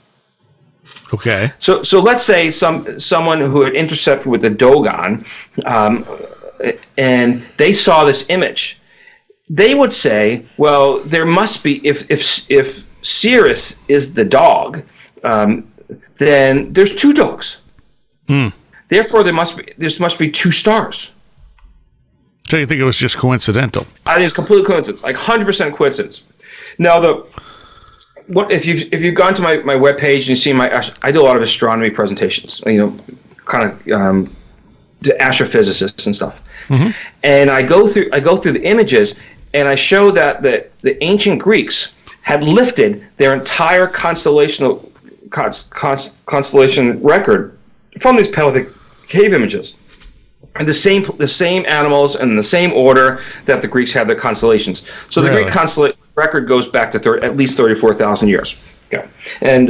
Okay. So let's say someone who had intercepted with the Dogon, and they saw this image. They would say, well, there must be, if Sirius is the dog, then there's two dogs. Therefore, there must be two stars. So you think it was just coincidental? I think it's complete coincidence, like 100% coincidence. Now, if you've gone to my webpage and you see I do a lot of astronomy presentations, kind of to astrophysicists and stuff, and I go through the images, and I show that the ancient Greeks had lifted their entire constellation record from these Pelvic Cave images. And the same animals and the same order that the Greeks had their constellations. So the Greek constellation record goes back to at least 34,000 years. Okay, and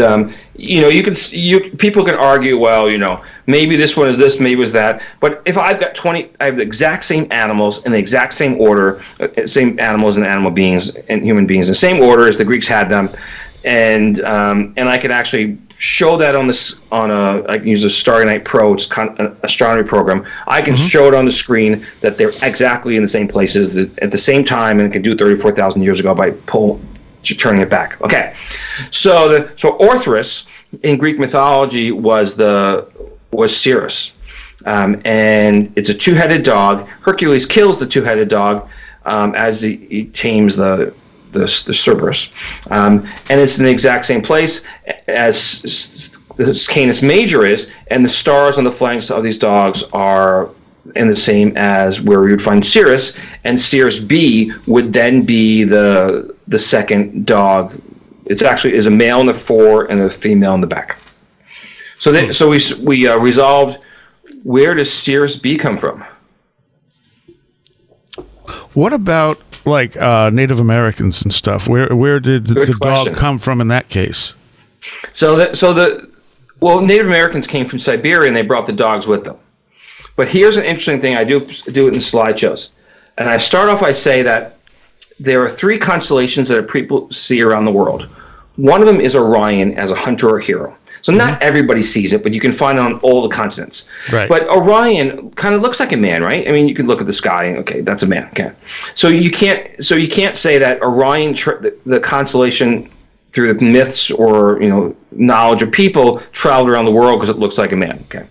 people can argue, well, maybe this one is this, maybe it was that. But if I've got I have the exact same animals in the exact same order, same animals and animal beings and human beings, the same order as the Greeks had them, and I can actually show that I can use a Starry Night Pro, it's an astronomy program. I can show it on the screen that they're exactly in the same places at the same time, and can do it 34,000 years ago by turning it back. Okay, so Orthros in Greek mythology was Sirius, and it's a two-headed dog. Hercules kills the two-headed dog as he tames the Cerberus, and it's in the exact same place as the Canis Major is, and the stars on the flanks of these dogs are in the same as where we would find Sirius, and Sirius B would then be the second dog. It actually is a male in the fore and a female in the back. So we resolved, where does Sirius B come from? What about Native Americans and stuff? Where did the dog come from in that case? Native Americans came from Siberia, and they brought the dogs with them. But here's an interesting thing. I do it in slideshows, and I start off. I say that there are three constellations that people see around the world. One of them is Orion as a hunter or hero. So not everybody sees it, but you can find it on all the continents. Right. But Orion kind of looks like a man, right? I mean, you can look at the sky and okay, that's a man. Okay. So you can't say that Orion, the constellation, through the myths or knowledge of people, traveled around the world because it looks like a man. Okay.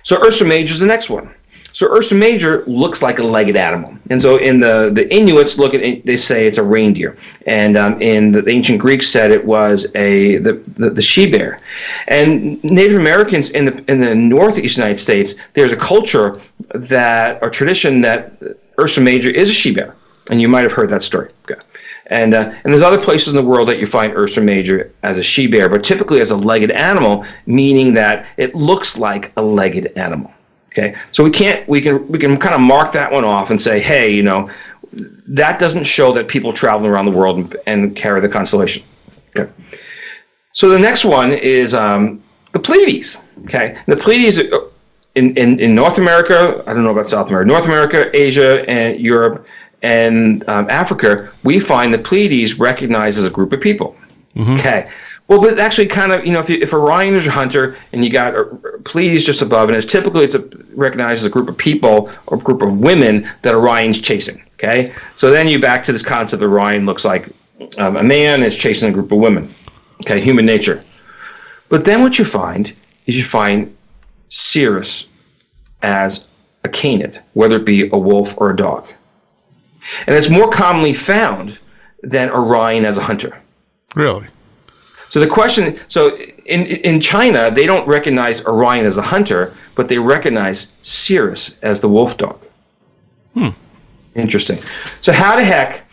So Ursa Major is the next one. So Ursa Major looks like a legged animal, and so in the Inuits look at it, they say it's a reindeer, and in the ancient Greeks said it was the she bear, and Native Americans in the northeast United States, there's a culture or tradition that Ursa Major is a she bear, and you might have heard that story. Okay. And there's other places in the world that you find Ursa Major as a she-bear, but typically as a legged animal, meaning that it looks like a legged animal. Okay, so we can kind of mark that one off and say, hey, you know, that doesn't show that people travel around the world and carry the constellation. Okay, so the next one is the Pleiades. Okay, the Pleiades in North America. I don't know about South America. North America, Asia, and Europe, and Africa, we find the Pleiades recognized as a group of people. Mm-hmm. Okay. Well, but actually, kind of, you know, if Orion is a hunter and you got Pleiades just above, and it's recognized as a group of people or a group of women that Orion's chasing. Okay, so then you back to this concept that Orion looks like a man is chasing a group of women. Okay, human nature. But then what you find is Sirius as a canid, whether it be a wolf or a dog, and it's more commonly found than Orion as a hunter. Really? So the question, in China, they don't recognize Orion as a hunter, but they recognize Sirius as the wolf dog. Interesting. So how the heck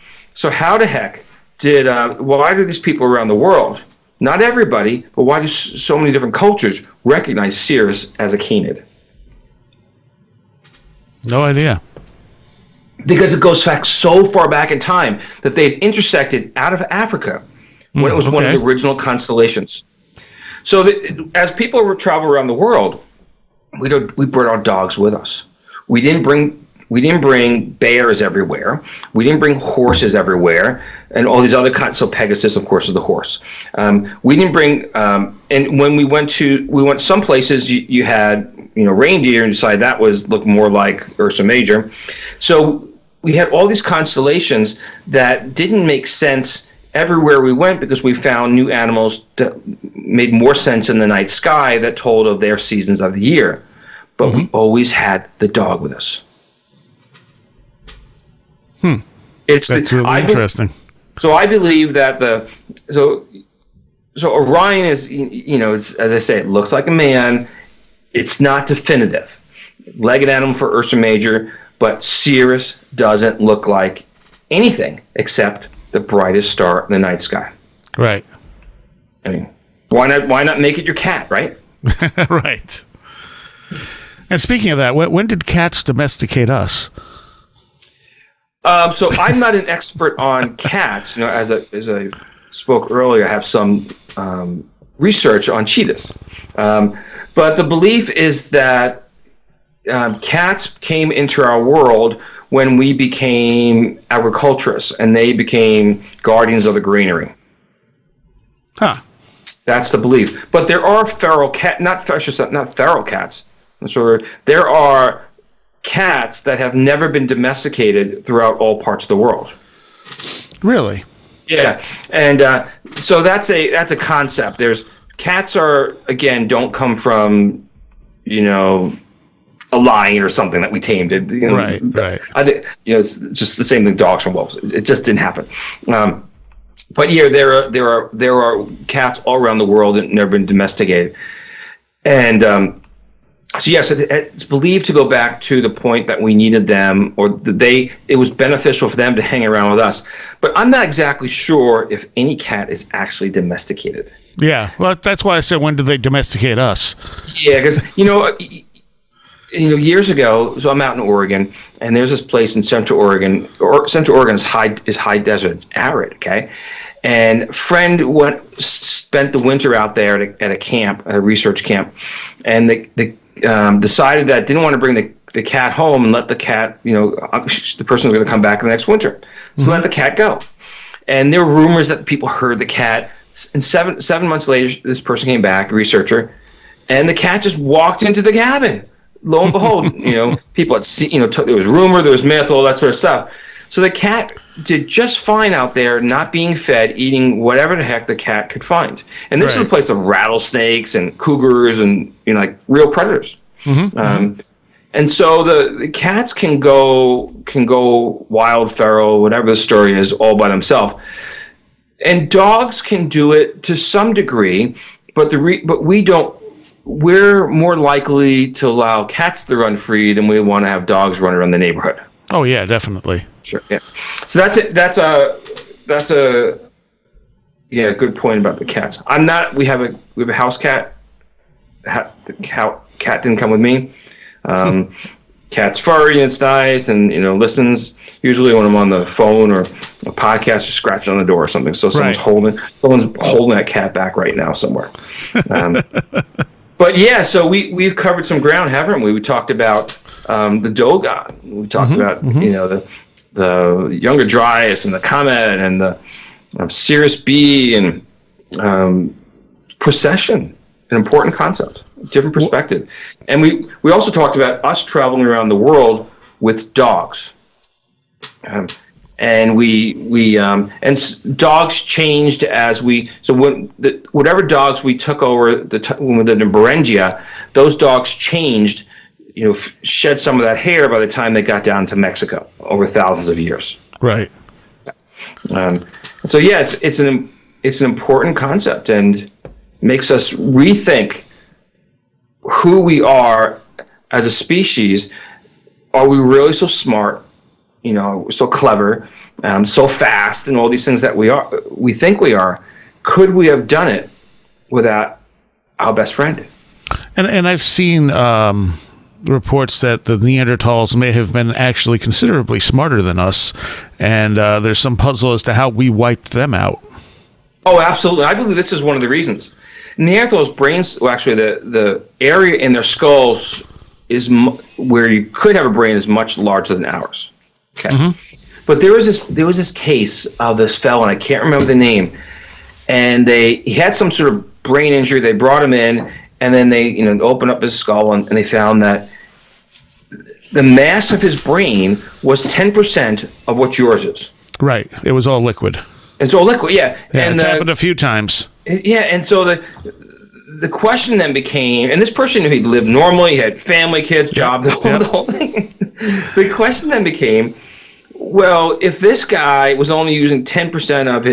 did, why do these people around the world, not everybody, but why do so many different cultures recognize Sirius as a canid? No idea. Because it goes back so far back in time that they've intersected out of Africa when it was one of the original constellations. So as people travel around the world, we brought our dogs with us. We didn't bring bears everywhere. We didn't bring horses everywhere, and all these other kinds. So Pegasus, of course, is the horse. We didn't bring. And when we went some places, you had reindeer, and you decided that looked more like Ursa Major. So we had all these constellations that didn't make sense everywhere we went, because we found new animals that made more sense in the night sky that told of their seasons of the year. But we always had the dog with us. That's really interesting. So I believe that so Orion is, it's, as I say, it looks like a man. It's not definitive. Legged animal for Ursa Major, but Sirius doesn't look like anything except the brightest star in the night sky. Right. I mean, why not make it your cat, right? Right. And speaking of that, when did cats domesticate us? So I'm not an expert on cats. As I spoke earlier, I have some research on cheetahs. But the belief is that cats came into our world when we became agriculturists, and they became guardians of the greenery. Huh. That's the belief. But there are not feral cats. So there are cats that have never been domesticated throughout all parts of the world. Really? Yeah, and so that's a concept. There's cats don't come from, a lion or something that we tamed. Right. I think it's just the same thing. Dogs from wolves. It just didn't happen. But yeah, there are cats all around the world that never been domesticated, and so yes, it's believed to go back to the point that we needed them, or it was beneficial for them to hang around with us. But I'm not exactly sure if any cat is actually domesticated. Yeah, well, that's why I said, when did they domesticate us? Yeah, because years ago, so I'm out in Oregon, and there's this place in Central Oregon. Central Oregon is high desert, it's arid, okay? And a friend spent the winter out there at a camp, a research camp, and they decided that didn't want to bring the cat home and let the cat, the person was going to come back the next winter. So let the cat go. And there were rumors that people heard the cat. And seven months later, this person came back, a researcher, and the cat just walked into the cabin. Lo and behold, people had seen, there was rumor, there was myth, all that sort of stuff. So the cat did just fine out there, not being fed, eating whatever the heck the cat could find. And this is a place of rattlesnakes and cougars and like real predators. And so the cats can go wild, feral, whatever the story is, all by themselves. And dogs can do it to some degree, but we don't. We're more likely to allow cats to run free than we want to have dogs run around the neighborhood. Oh yeah, definitely. Sure. Yeah. So that's it. That's good point about the cats. We have a house cat. The cat didn't come with me. Cat's furry and it's nice, and listens usually when I'm on the phone or a podcast or scratching on the door or something. So someone's holding that cat back right now somewhere. But yeah, so we've covered some ground, haven't we? We talked about the Dogon. We talked about the Younger Dryas and the Comet and the Sirius B and Procession. An important concept, different perspective. And we also talked about us traveling around the world with dogs. And dogs changed as whatever dogs we took over when we lived in Beringia, those dogs changed, shed some of that hair by the time they got down to Mexico over thousands of years. Right. So yeah, it's an important concept and makes us rethink who we are as a species. Are we really so smart, so clever, so fast, and all these things that we think we are? Could we have done it without our best friend? And I've seen reports that the Neanderthals may have been actually considerably smarter than us, and there's some puzzle as to how we wiped them out. Oh, absolutely. I believe this is one of the reasons. Neanderthals' brains, well, actually, the area in their skulls is where you could have a brain is much larger than ours. Okay, but there was this case of this fellow, and I can't remember the name, and he had some sort of brain injury. They brought him in, and then they opened up his skull, and they found that the mass of his brain was 10% of what yours is. Right. It was all liquid. It's all liquid, yeah. And it's happened a few times. Yeah, and so the question then became, and this person he'd lived normally, had family, kids, job, the whole thing. The question then became, well, if this guy was only using 10% of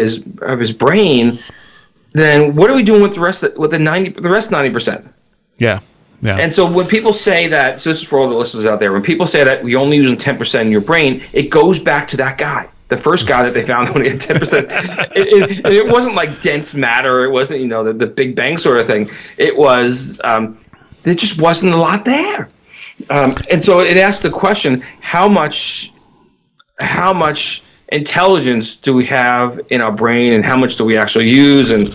his brain, then what are we doing with the rest 90%? Yeah. Yeah. And so when people say that, so this is for all the listeners out there, when people say that we only using 10% of your brain, it goes back to that guy. The first guy that they found only had 10%. It wasn't like dense matter. It wasn't, the Big Bang sort of thing. It was, there just wasn't a lot there. And so it asked the question, how much intelligence do we have in our brain, and how much do we actually use? And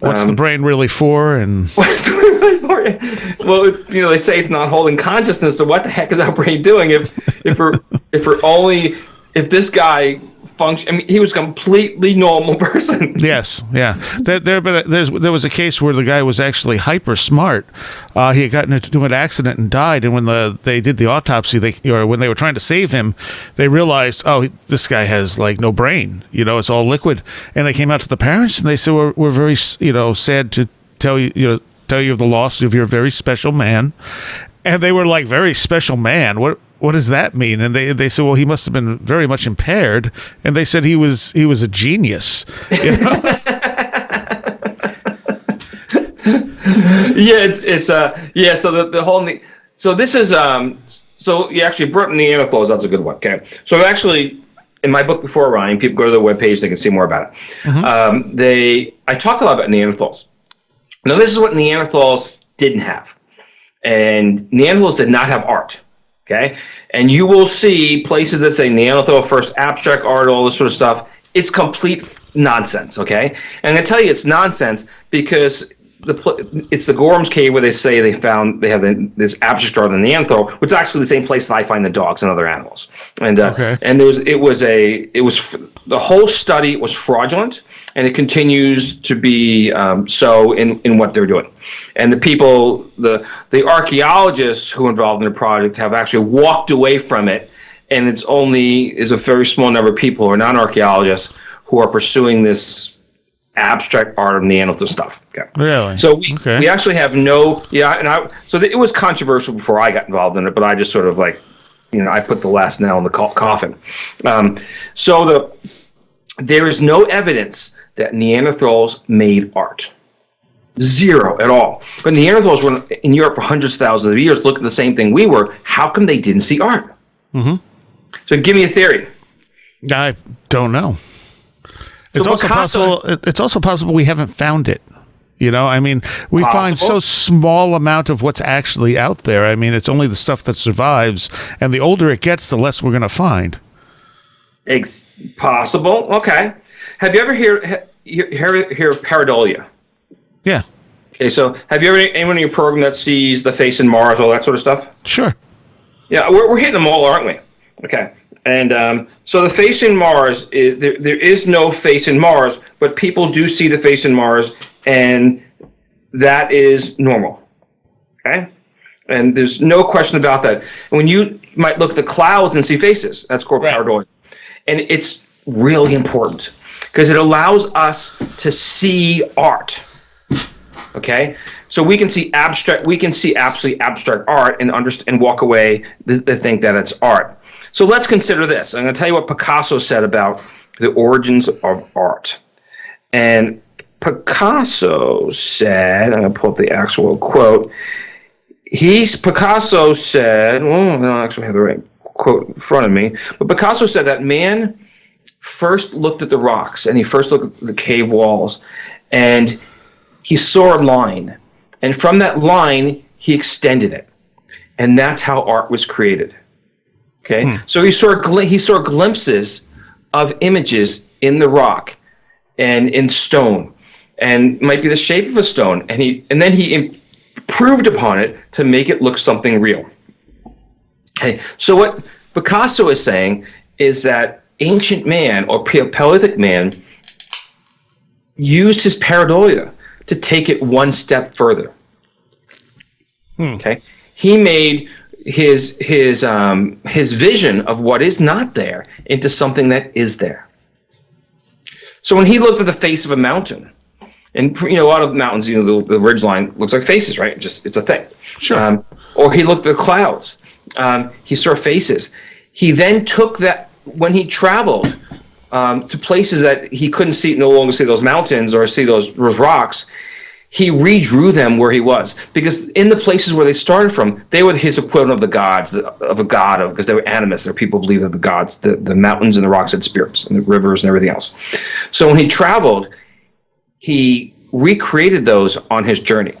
what's the brain really for? And what's the brain really for? Well, they say it's not holding consciousness. So what the heck is our brain doing if this guy functioned? I mean, he was a completely normal person. Yes, yeah. There was a case where the guy was actually hyper smart. He had gotten into an accident and died. And when they did the autopsy, when they were trying to save him, they realized, oh, this guy has like no brain. It's all liquid. And they came out to the parents and they said, we're very sad to tell you of the loss of your very special man. And they were like, very special man. What does that mean? And they said, well, he must have been very much impaired. And they said he was a genius. Yeah, So the whole thing. So this is so you actually brought Neanderthals. That's a good one. Okay. So actually, in my book Before Rhyme, people go to the webpage, they can see more about it. I talked a lot about Neanderthals. Now this is what Neanderthals didn't have, and Neanderthals did not have art. Okay, and you will see places that say Neanderthal first abstract art, all this sort of stuff. It's complete nonsense. Okay, and I'm gonna tell you it's nonsense because it's the Gorham's Cave where they say they have this abstract art of Neanderthal, which is actually the same place that I find the dogs and other animals. And and the whole study was fraudulent, and it continues to be so in what they're doing. And the people, the archaeologists who are involved in the project have actually walked away from it, and it's a very small number of people who are non-archaeologists who are pursuing this abstract art of Neanderthal stuff. Okay. Really? So we actually have it was controversial before I got involved in it, but I just sort of I put the last nail in the coffin. There is no evidence that Neanderthals made art. Zero at all. But Neanderthals were in Europe for hundreds of thousands of years, looking at the same thing we were. How come they didn't see art? Mm-hmm. So give me a theory. I don't know. It's also possible. It's also possible we haven't found it. You know, I mean, we find so small amount of what's actually out there. I mean, it's only the stuff that survives, and the older it gets, the less we're going to find. It's possible. Okay. Have you ever hear of pareidolia? Yeah. Okay, so have you ever anyone in your program that sees the face in Mars, all that sort of stuff? Sure. Yeah, we're hitting them all, aren't we? Okay. And so the face in Mars, there is no face in Mars, but people do see the face in Mars, and that is normal. Okay? And there's no question about that. When you might look at the clouds and see faces, that's called pareidolia. And it's really important because it allows us to see art. Okay? So we can see absolutely abstract art and understand and walk away to think that it's art. So let's consider this. I'm going to tell you what Picasso said about the origins of art. And Picasso said, I'm going to pull up the actual quote. Picasso said, well, I don't actually have the right quote in front of me, but Picasso said that man first looked at the rocks and he first looked at the cave walls and he saw a line. And from that line, he extended it. And that's how art was created. Okay, so he saw glimpses of images in the rock and in stone, and might be the shape of a stone, and then he improved upon it to make it look something real. Okay, so what Picasso is saying is that ancient man or Paleolithic man used his pareidolia to take it one step further. Okay, he made his vision of what is not there into something that is there. So when he looked at the face of a mountain, and a lot of mountains, the ridge line looks like faces, right? It's a thing. Sure. Or he looked at the clouds, he saw faces. He then took that when he traveled to places that he couldn't no longer see those mountains or see those rocks. He redrew them where he was, because in the places where they started from, they were his equivalent of the gods, because they were animists. There were people who believed that the gods, the mountains and the rocks had spirits, and the rivers and everything else. So when he traveled, he recreated those on his journey,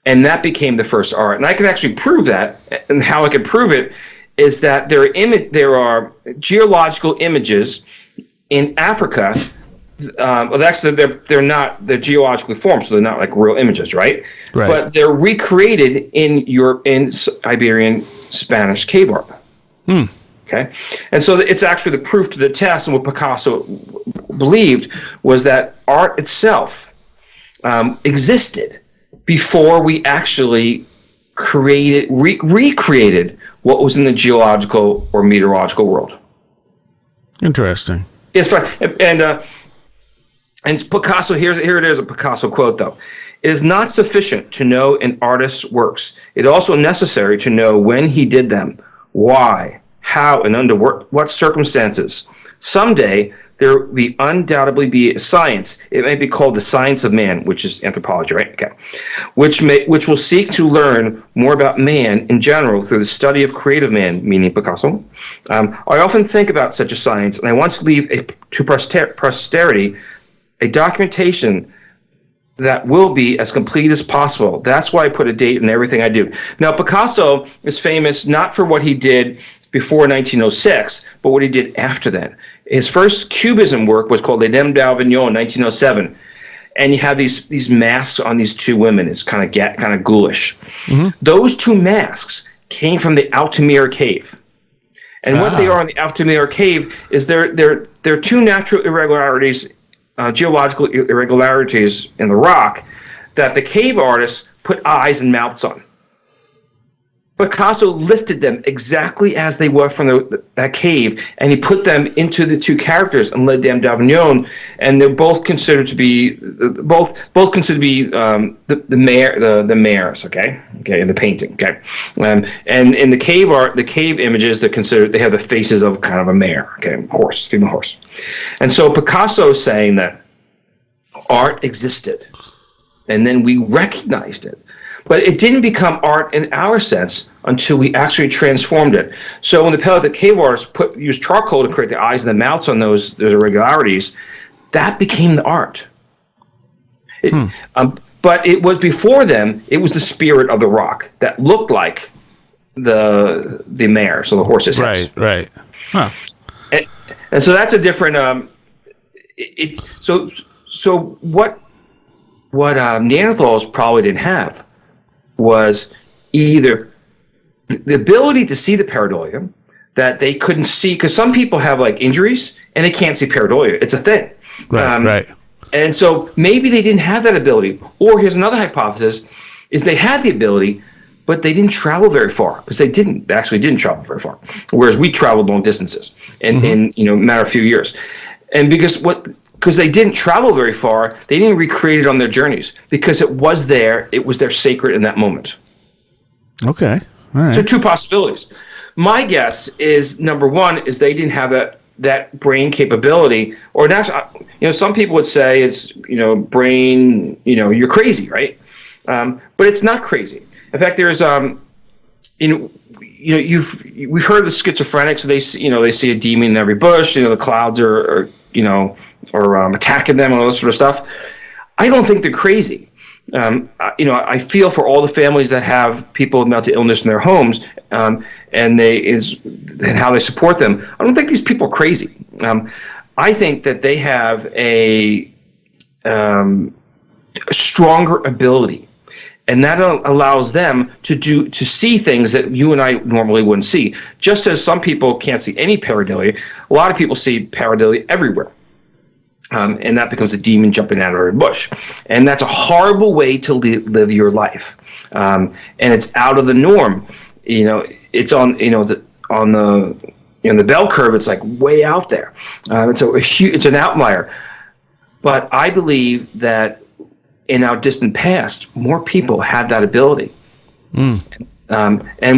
and that became the first art. And I can actually prove that, and how I can prove it is that there are geological images in Africa. Actually, they're geologically formed, so they're not like real images, right? Right. But they're recreated in Iberian Spanish cave art. Okay, and so it's actually the proof to the test. And what Picasso believed was that art itself existed before we actually recreated what was in the geological or meteorological world. Interesting. It's fine, and Picasso, here it is, a Picasso quote, though. It is not sufficient to know an artist's works. It is also necessary to know when he did them, why, how, and under what circumstances. Someday, there will undoubtedly be a science. It may be called the science of man, which is anthropology, right? Okay. Which will seek to learn more about man in general through the study of creative man, meaning Picasso. I often think about such a science, and I want to leave to posterity a documentation that will be as complete as possible. That's why I put a date in everything I do. Now, Picasso is famous not for what he did before 1906, but what he did after then. His first Cubism work was called Les Dames d'Avignon in 1907. And you have these masks on these two women. It's kind of ghoulish. Mm-hmm. Those two masks came from the Altamira Cave. And what they are in the Altamira Cave is they're two natural irregularities, geological irregularities in the rock that the cave artists put eyes and mouths on. Picasso lifted them exactly as they were from that cave, and he put them into the two characters in Les Dames d'Avignon, and they're both considered to be the mayors, okay, in the painting, okay, and in the cave art, the cave images, they have the faces of kind of a mare, okay, horse, female horse, and so Picasso is saying that art existed, and then we recognized it. But it didn't become art in our sense until we actually transformed it. So when the Paleolithic cave artists used charcoal to create the eyes and the mouths on those irregularities, that became the art. But it was before them. It was the spirit of the rock that looked like the mare, so the horse's hips. Right. Huh. And so that's a different. So what Neanderthals probably didn't have was either the ability to see the pareidolia that they couldn't see, because some people have like injuries and they can't see pareidolia. It's a thing. Right. And so maybe they didn't have that ability. Or here's another hypothesis, is they had the ability, but they didn't travel very far, because they actually didn't travel very far. Whereas we traveled long distances in a matter of a few years. And because they didn't travel very far, they didn't recreate it on their journeys, because it was their sacred in that moment. Okay. All right. So two possibilities. My guess is, number one, is they didn't have that brain capability, or that's, some people would say it's, brain, you're crazy, right? But it's not crazy. In fact, there's, we've heard of the schizophrenics. They see a demon in every bush. The clouds are attacking them and all this sort of stuff. I don't think they're crazy. I feel for all the families that have people with mental illness in their homes, and how they support them. I don't think these people are crazy. I think that they have a stronger ability, and that allows them to see things that you and I normally wouldn't see. Just as some people can't see any pareidolia, a lot of people see pareidolia everywhere. And that becomes a demon jumping out of a bush. And that's a horrible way to live your life. And it's out of the norm. It's on the bell curve, it's like way out there. It's an outlier. But I believe that in our distant past, more people had that ability. And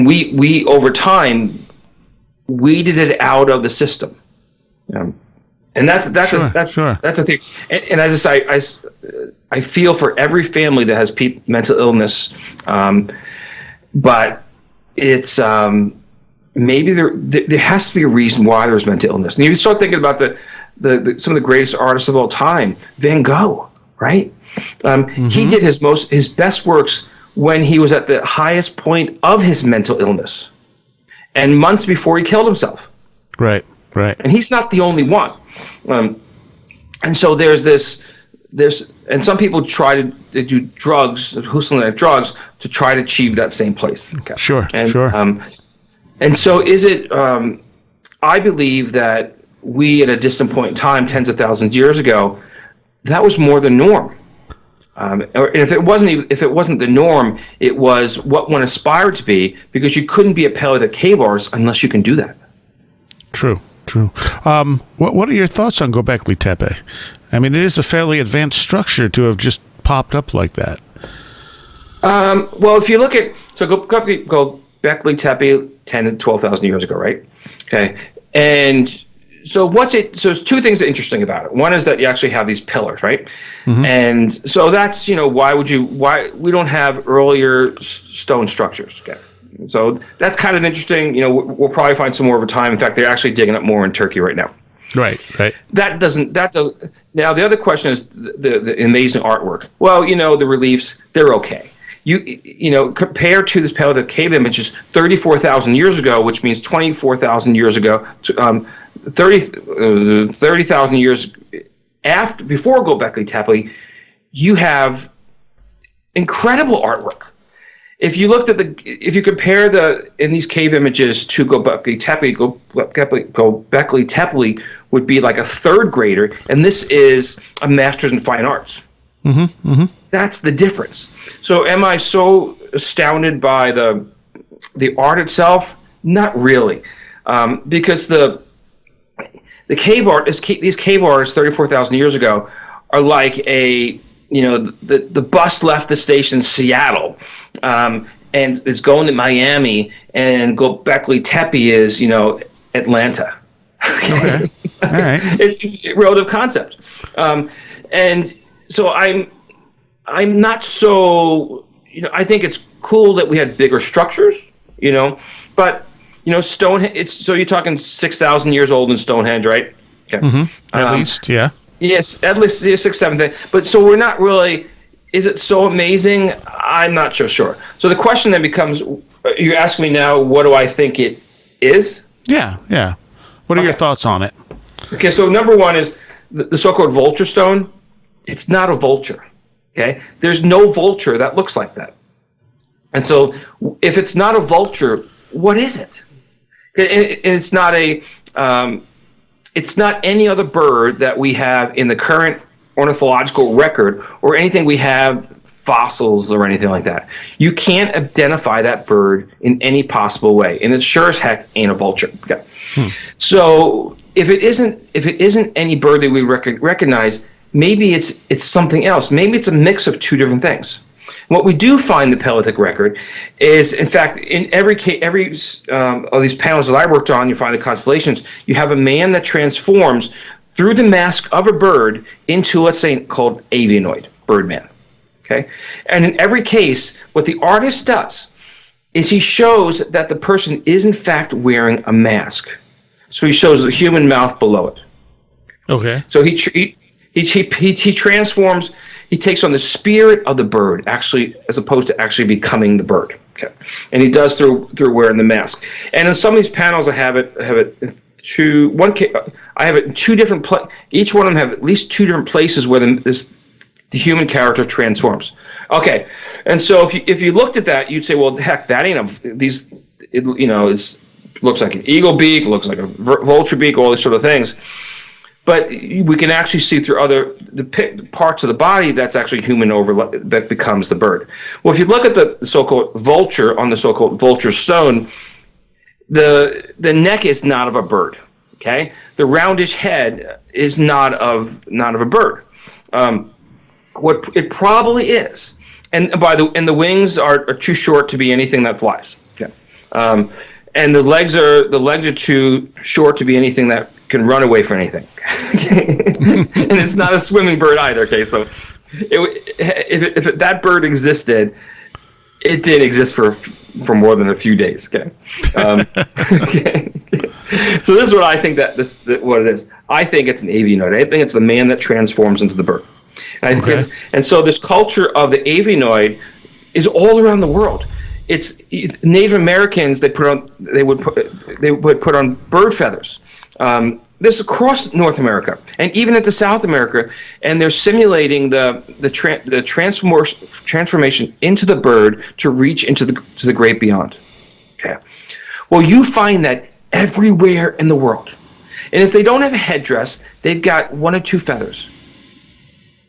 we over time weeded it out of the system. And that's a thing. And as I say, I feel for every family that has mental illness, but it's maybe there has to be a reason why there's mental illness. And you start thinking about some of the greatest artists of all time, Van Gogh, right? He did his best works when he was at the highest point of his mental illness, and months before he killed himself. Right. And he's not the only one. And so there's and some people try to do drugs, hallucinogenic drugs, to try to achieve that same place. Okay. Sure. And so is it, I believe that we, at a distant point in time, tens of thousands of years ago, that was more the norm. Or if it wasn't the norm, it was what one aspired to be, because you couldn't be a Pelvic Cave artist unless you can do that. True. What are your thoughts on Göbekli Tepe? I mean, it is a fairly advanced structure to have just popped up like that. Well, if you look at Göbekli Tepe 10 to 12,000 years ago, right? Okay, and so it's two things that are interesting about it. One is that you actually have these pillars, right? And so that's why we don't have earlier stone structures. Okay. So that's kind of interesting. We'll probably find some more over time. In fact, they're actually digging up more in Turkey right now. Right. That doesn't. Now, the other question is the amazing artwork. Well, the reliefs, they're okay. Compared to this Pelvic Cave images 34,000 years ago, which means 24,000 years ago, 30,000 years before Göbekli Tepe, you have incredible artwork. If you compare in these cave images to Göbekli Tepe would be like a third grader, and this is a master's in fine arts. That's the difference. So am I so astounded by the art itself? Not really, because the cave art these cave artists 34,000 years ago are like the bus left the station in Seattle, and it's going to Miami, and Göbekli Tepe is, Atlanta. Okay. All right. It's relative concept. And so I'm not so, I think it's cool that we had bigger structures, but, so you're talking 6,000 years old in Stonehenge, right? Okay. At least, yeah. Yes, at least 6th, 7th. But so we're not really. Is it so amazing? I'm not so sure. So the question then becomes: you're asking me now, what do I think it is? Yeah. What are your thoughts on it? Okay, so number one is the so-called vulture stone. It's not a vulture. Okay, there's no vulture that looks like that. And so, if it's not a vulture, what is it? And it's not it's not any other bird that we have in the current ornithological record, or anything we have fossils or anything like that. You can't identify that bird in any possible way, and it sure as heck ain't a vulture. Okay. So if it isn't any bird that we recognize, maybe it's something else. Maybe it's a mix of two different things. What we do find in the Paleolithic record is, in fact, in every of these panels that I worked on, you find the constellations. You have a man that transforms through the mask of a bird into, let's say, called avianoid, birdman. Okay, and in every case, what the artist does is he shows that the person is in fact wearing a mask. So he shows the human mouth below it. Okay. So he transforms. He takes on the spirit of the bird, actually, as opposed to actually becoming the bird. Okay, and he does through wearing the mask. And in some of these panels, I have it in two different each one of them have at least two different places where the human character transforms. Okay, and so if you looked at that, you'd say, well, heck, that ain't it looks like an eagle beak, looks like a vulture beak, all these sort of things. But we can actually see through the parts of the body that's actually human overlap that becomes the bird. Well, if you look at the so-called vulture on the so-called vulture stone, the neck is not of a bird. Okay, the roundish head is not of a bird. What it probably is, and the wings are too short to be anything that flies. Okay, and the legs are too short to be anything that can run away from anything. And it's not a swimming bird either. Okay, so if that bird existed, it did exist for more than a few days. Okay. Okay. So this is what I think what it is. I think it's an avianoid. I think it's the man that transforms into the bird. And so this culture of the avianoid is all around the world. It's Native Americans. They would put on bird feathers. This is across North America and even into South America, and they're simulating the transformation into the bird to reach into the great beyond. Okay. Well, you find that everywhere in the world, and if they don't have a headdress, they've got one or two feathers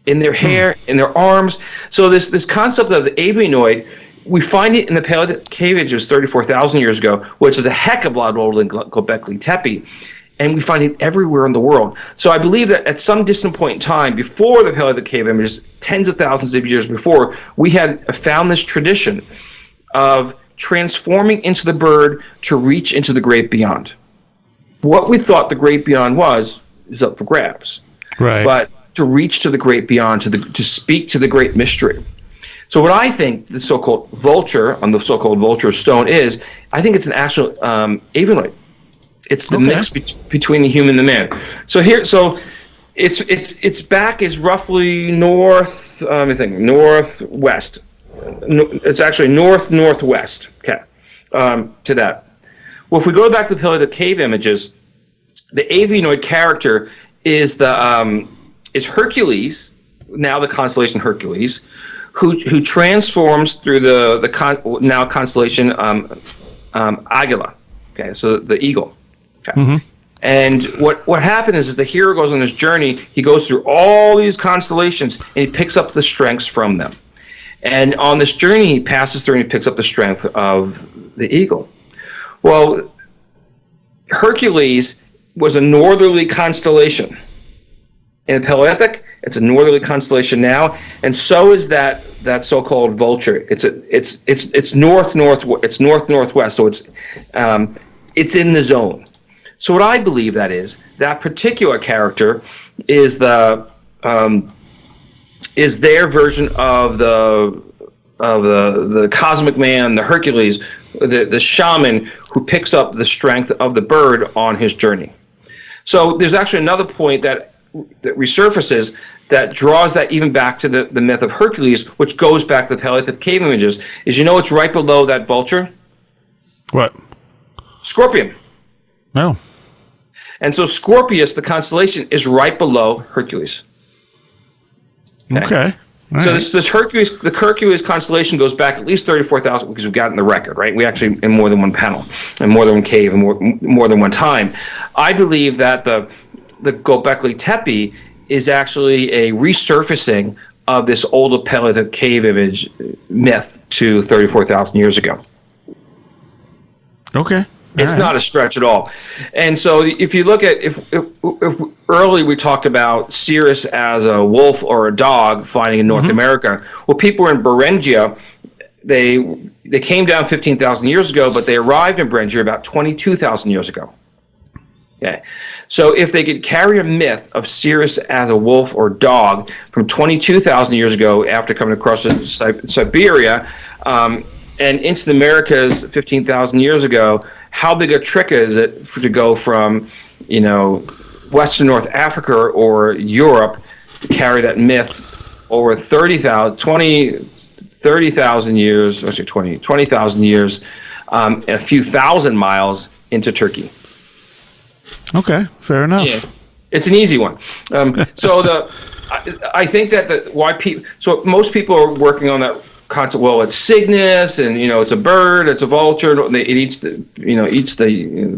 in their hair, in their arms. So this concept of the avianoid, we find it in the Paleolithic cave ages 34,000 years ago, which is a heck of a lot older than Göbekli Tepe. And we find it everywhere in the world. So I believe that at some distant point in time, before the Paleolithic cave images, tens of thousands of years before, we had found this tradition of transforming into the bird to reach into the great beyond. What we thought the great beyond was is up for grabs. Right. But to reach to the great beyond, to speak to the great mystery. So what I think the so-called vulture on the so-called vulture stone is, I think it's an actual avianoid. It's the mix between the human and the man. So its back is roughly northwest. It's actually northwest. Okay, to that. Well, if we go back to the Paleolithic cave images, the avianoid character is is Hercules, now the constellation Hercules, who transforms through the now constellation Agila. Okay, so the eagle. Okay. Mm-hmm. And what happened is the hero goes on this journey. He goes through all these constellations, and he picks up the strengths from them. And on this journey, he passes through and he picks up the strength of the eagle. Well, Hercules was a northerly constellation. In the Paleolithic, it's a northerly constellation now, and so is that so-called vulture. It's northwest, so it's in the zone. So what I believe that particular character is their version of the cosmic man, the Hercules, the shaman who picks up the strength of the bird on his journey. So there's actually another point that that resurfaces that draws that even back to the myth of Hercules, which goes back to the Paleolithic cave images, is it's right below that vulture? What? Scorpion. No. And so Scorpius, the constellation, is right below Hercules. Okay. So this Hercules, the Hercules constellation goes back at least 34,000 because we've gotten the record, right? We actually in more than one panel, and more than one cave, and more than one time. I believe that the Göbekli Tepe is actually a resurfacing of this older Paleolithic cave image myth to 34,000 years ago. Okay. It's not a stretch at all. And so if you look at, if early we talked about Cirrus as a wolf or a dog finding in North America. Well, people in Beringia, they came down 15,000 years ago, but they arrived in Beringia about 22,000 years ago. Okay. So if they could carry a myth of Cirrus as a wolf or dog from 22,000 years ago after coming across Siberia and into the Americas 15,000 years ago, how big a trick is it to go from, Western North Africa or Europe to carry that myth over 30,000 years, actually 20,000 years, and a few thousand miles into Turkey? Okay, fair enough. Yeah, it's an easy one. I think that so most people are working on that concept. Well, it's Cygnus, and it's a bird, it's a vulture, it eats the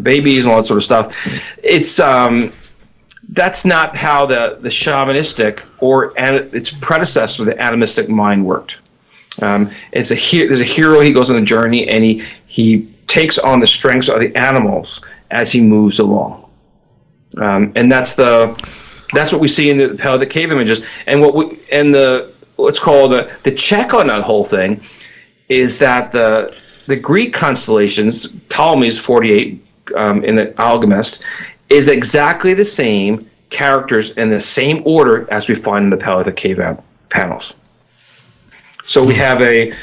babies and all that sort of stuff. It's that's not how the shamanistic or its predecessor, the animistic mind, worked. There's a hero. He goes on a journey, and he takes on the strengths of the animals as he moves along, and that's what we see in the Paleolithic cave images. And what's called the check on that whole thing is that the Greek constellations, Ptolemy's 48 in the Alchemist, is exactly the same characters in the same order as we find in the Paleolithic cave panels. So we have an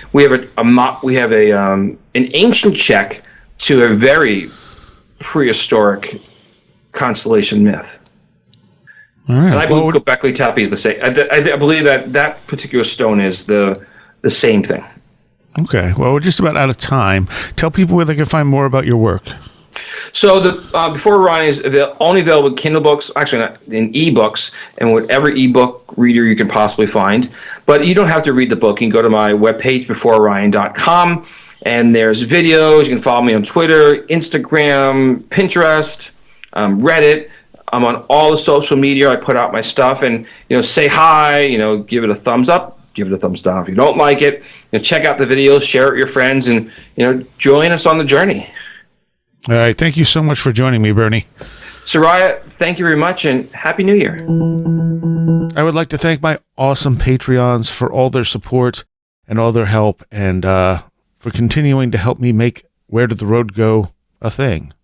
ancient check to a very prehistoric constellation myth. All right. And I believe Göbekli Tepe is the same. I believe that particular stone is the same thing. Okay. Well, we're just about out of time. Tell people where they can find more about your work. So the Before Orion is only available in Kindle books, actually not in ebooks, and whatever ebook reader you can possibly find. But you don't have to read the book. You can go to my webpage, beforeorion.com, and there's videos. You can follow me on Twitter, Instagram, Pinterest, Reddit. I'm on all the social media. I put out my stuff, and say hi. Give it a thumbs up, give it a thumbs down. If you don't like it, check out the videos, share it with your friends, and join us on the journey. All right. Thank you so much for joining me, Bernie. Seriah, thank you very much, and Happy New Year. I would like to thank my awesome Patreons for all their support and all their help, and for continuing to help me make Where Did the Road Go a thing.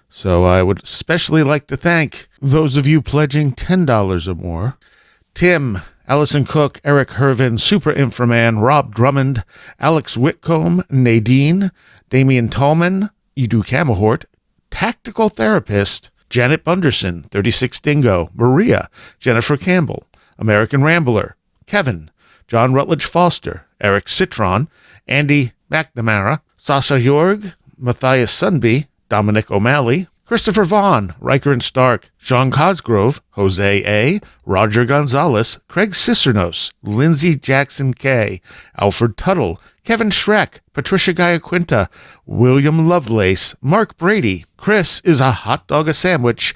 So I would especially like to thank those of you pledging $10 or more: Tim, Allison Cook, Eric Hervin, Super Inframan, Rob Drummond, Alex Whitcomb, Nadine, Damian Tallman, Edu Camahort, Tactical Therapist, Janet Bunderson, 36 Dingo, Maria, Jennifer Campbell, American Rambler, Kevin, John Rutledge Foster, Eric Citron, Andy McNamara, Sasha Jorg, Matthias Sunby, Dominic O'Malley, Christopher Vaughn, Riker and Stark, Sean Cosgrove, Jose A., Roger Gonzalez, Craig Cicernos, Lindsay Jackson K., Alfred Tuttle, Kevin Schreck, Patricia Giaquinta, William Lovelace, Mark Brady, Chris is a hot dog a sandwich,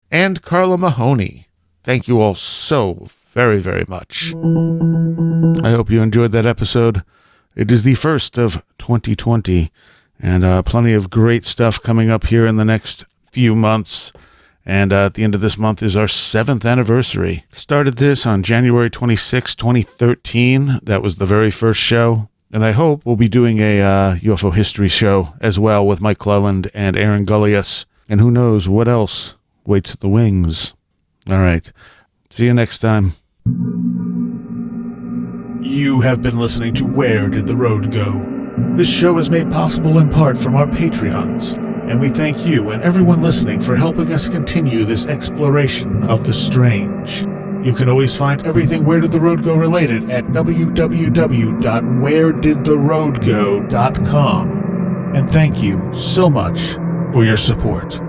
and Carla Mahoney. Thank you all so very, very much. I hope you enjoyed that episode. It is the first of 2020, and plenty of great stuff coming up here in the next few months. And at the end of this month is our 7th anniversary. Started this on January 26, 2013. That was the very first show. And I hope we'll be doing a UFO history show as well with Mike Cleland and Aaron Gullius. And who knows what else waits at the wings. All right. See you next time. You have been listening to Where Did the Road Go? This show is made possible in part from our Patreons. And we thank you and everyone listening for helping us continue this exploration of the strange. You can always find everything Where Did the Road Go related at www.wheredidtheroadgo.com. And thank you so much for your support.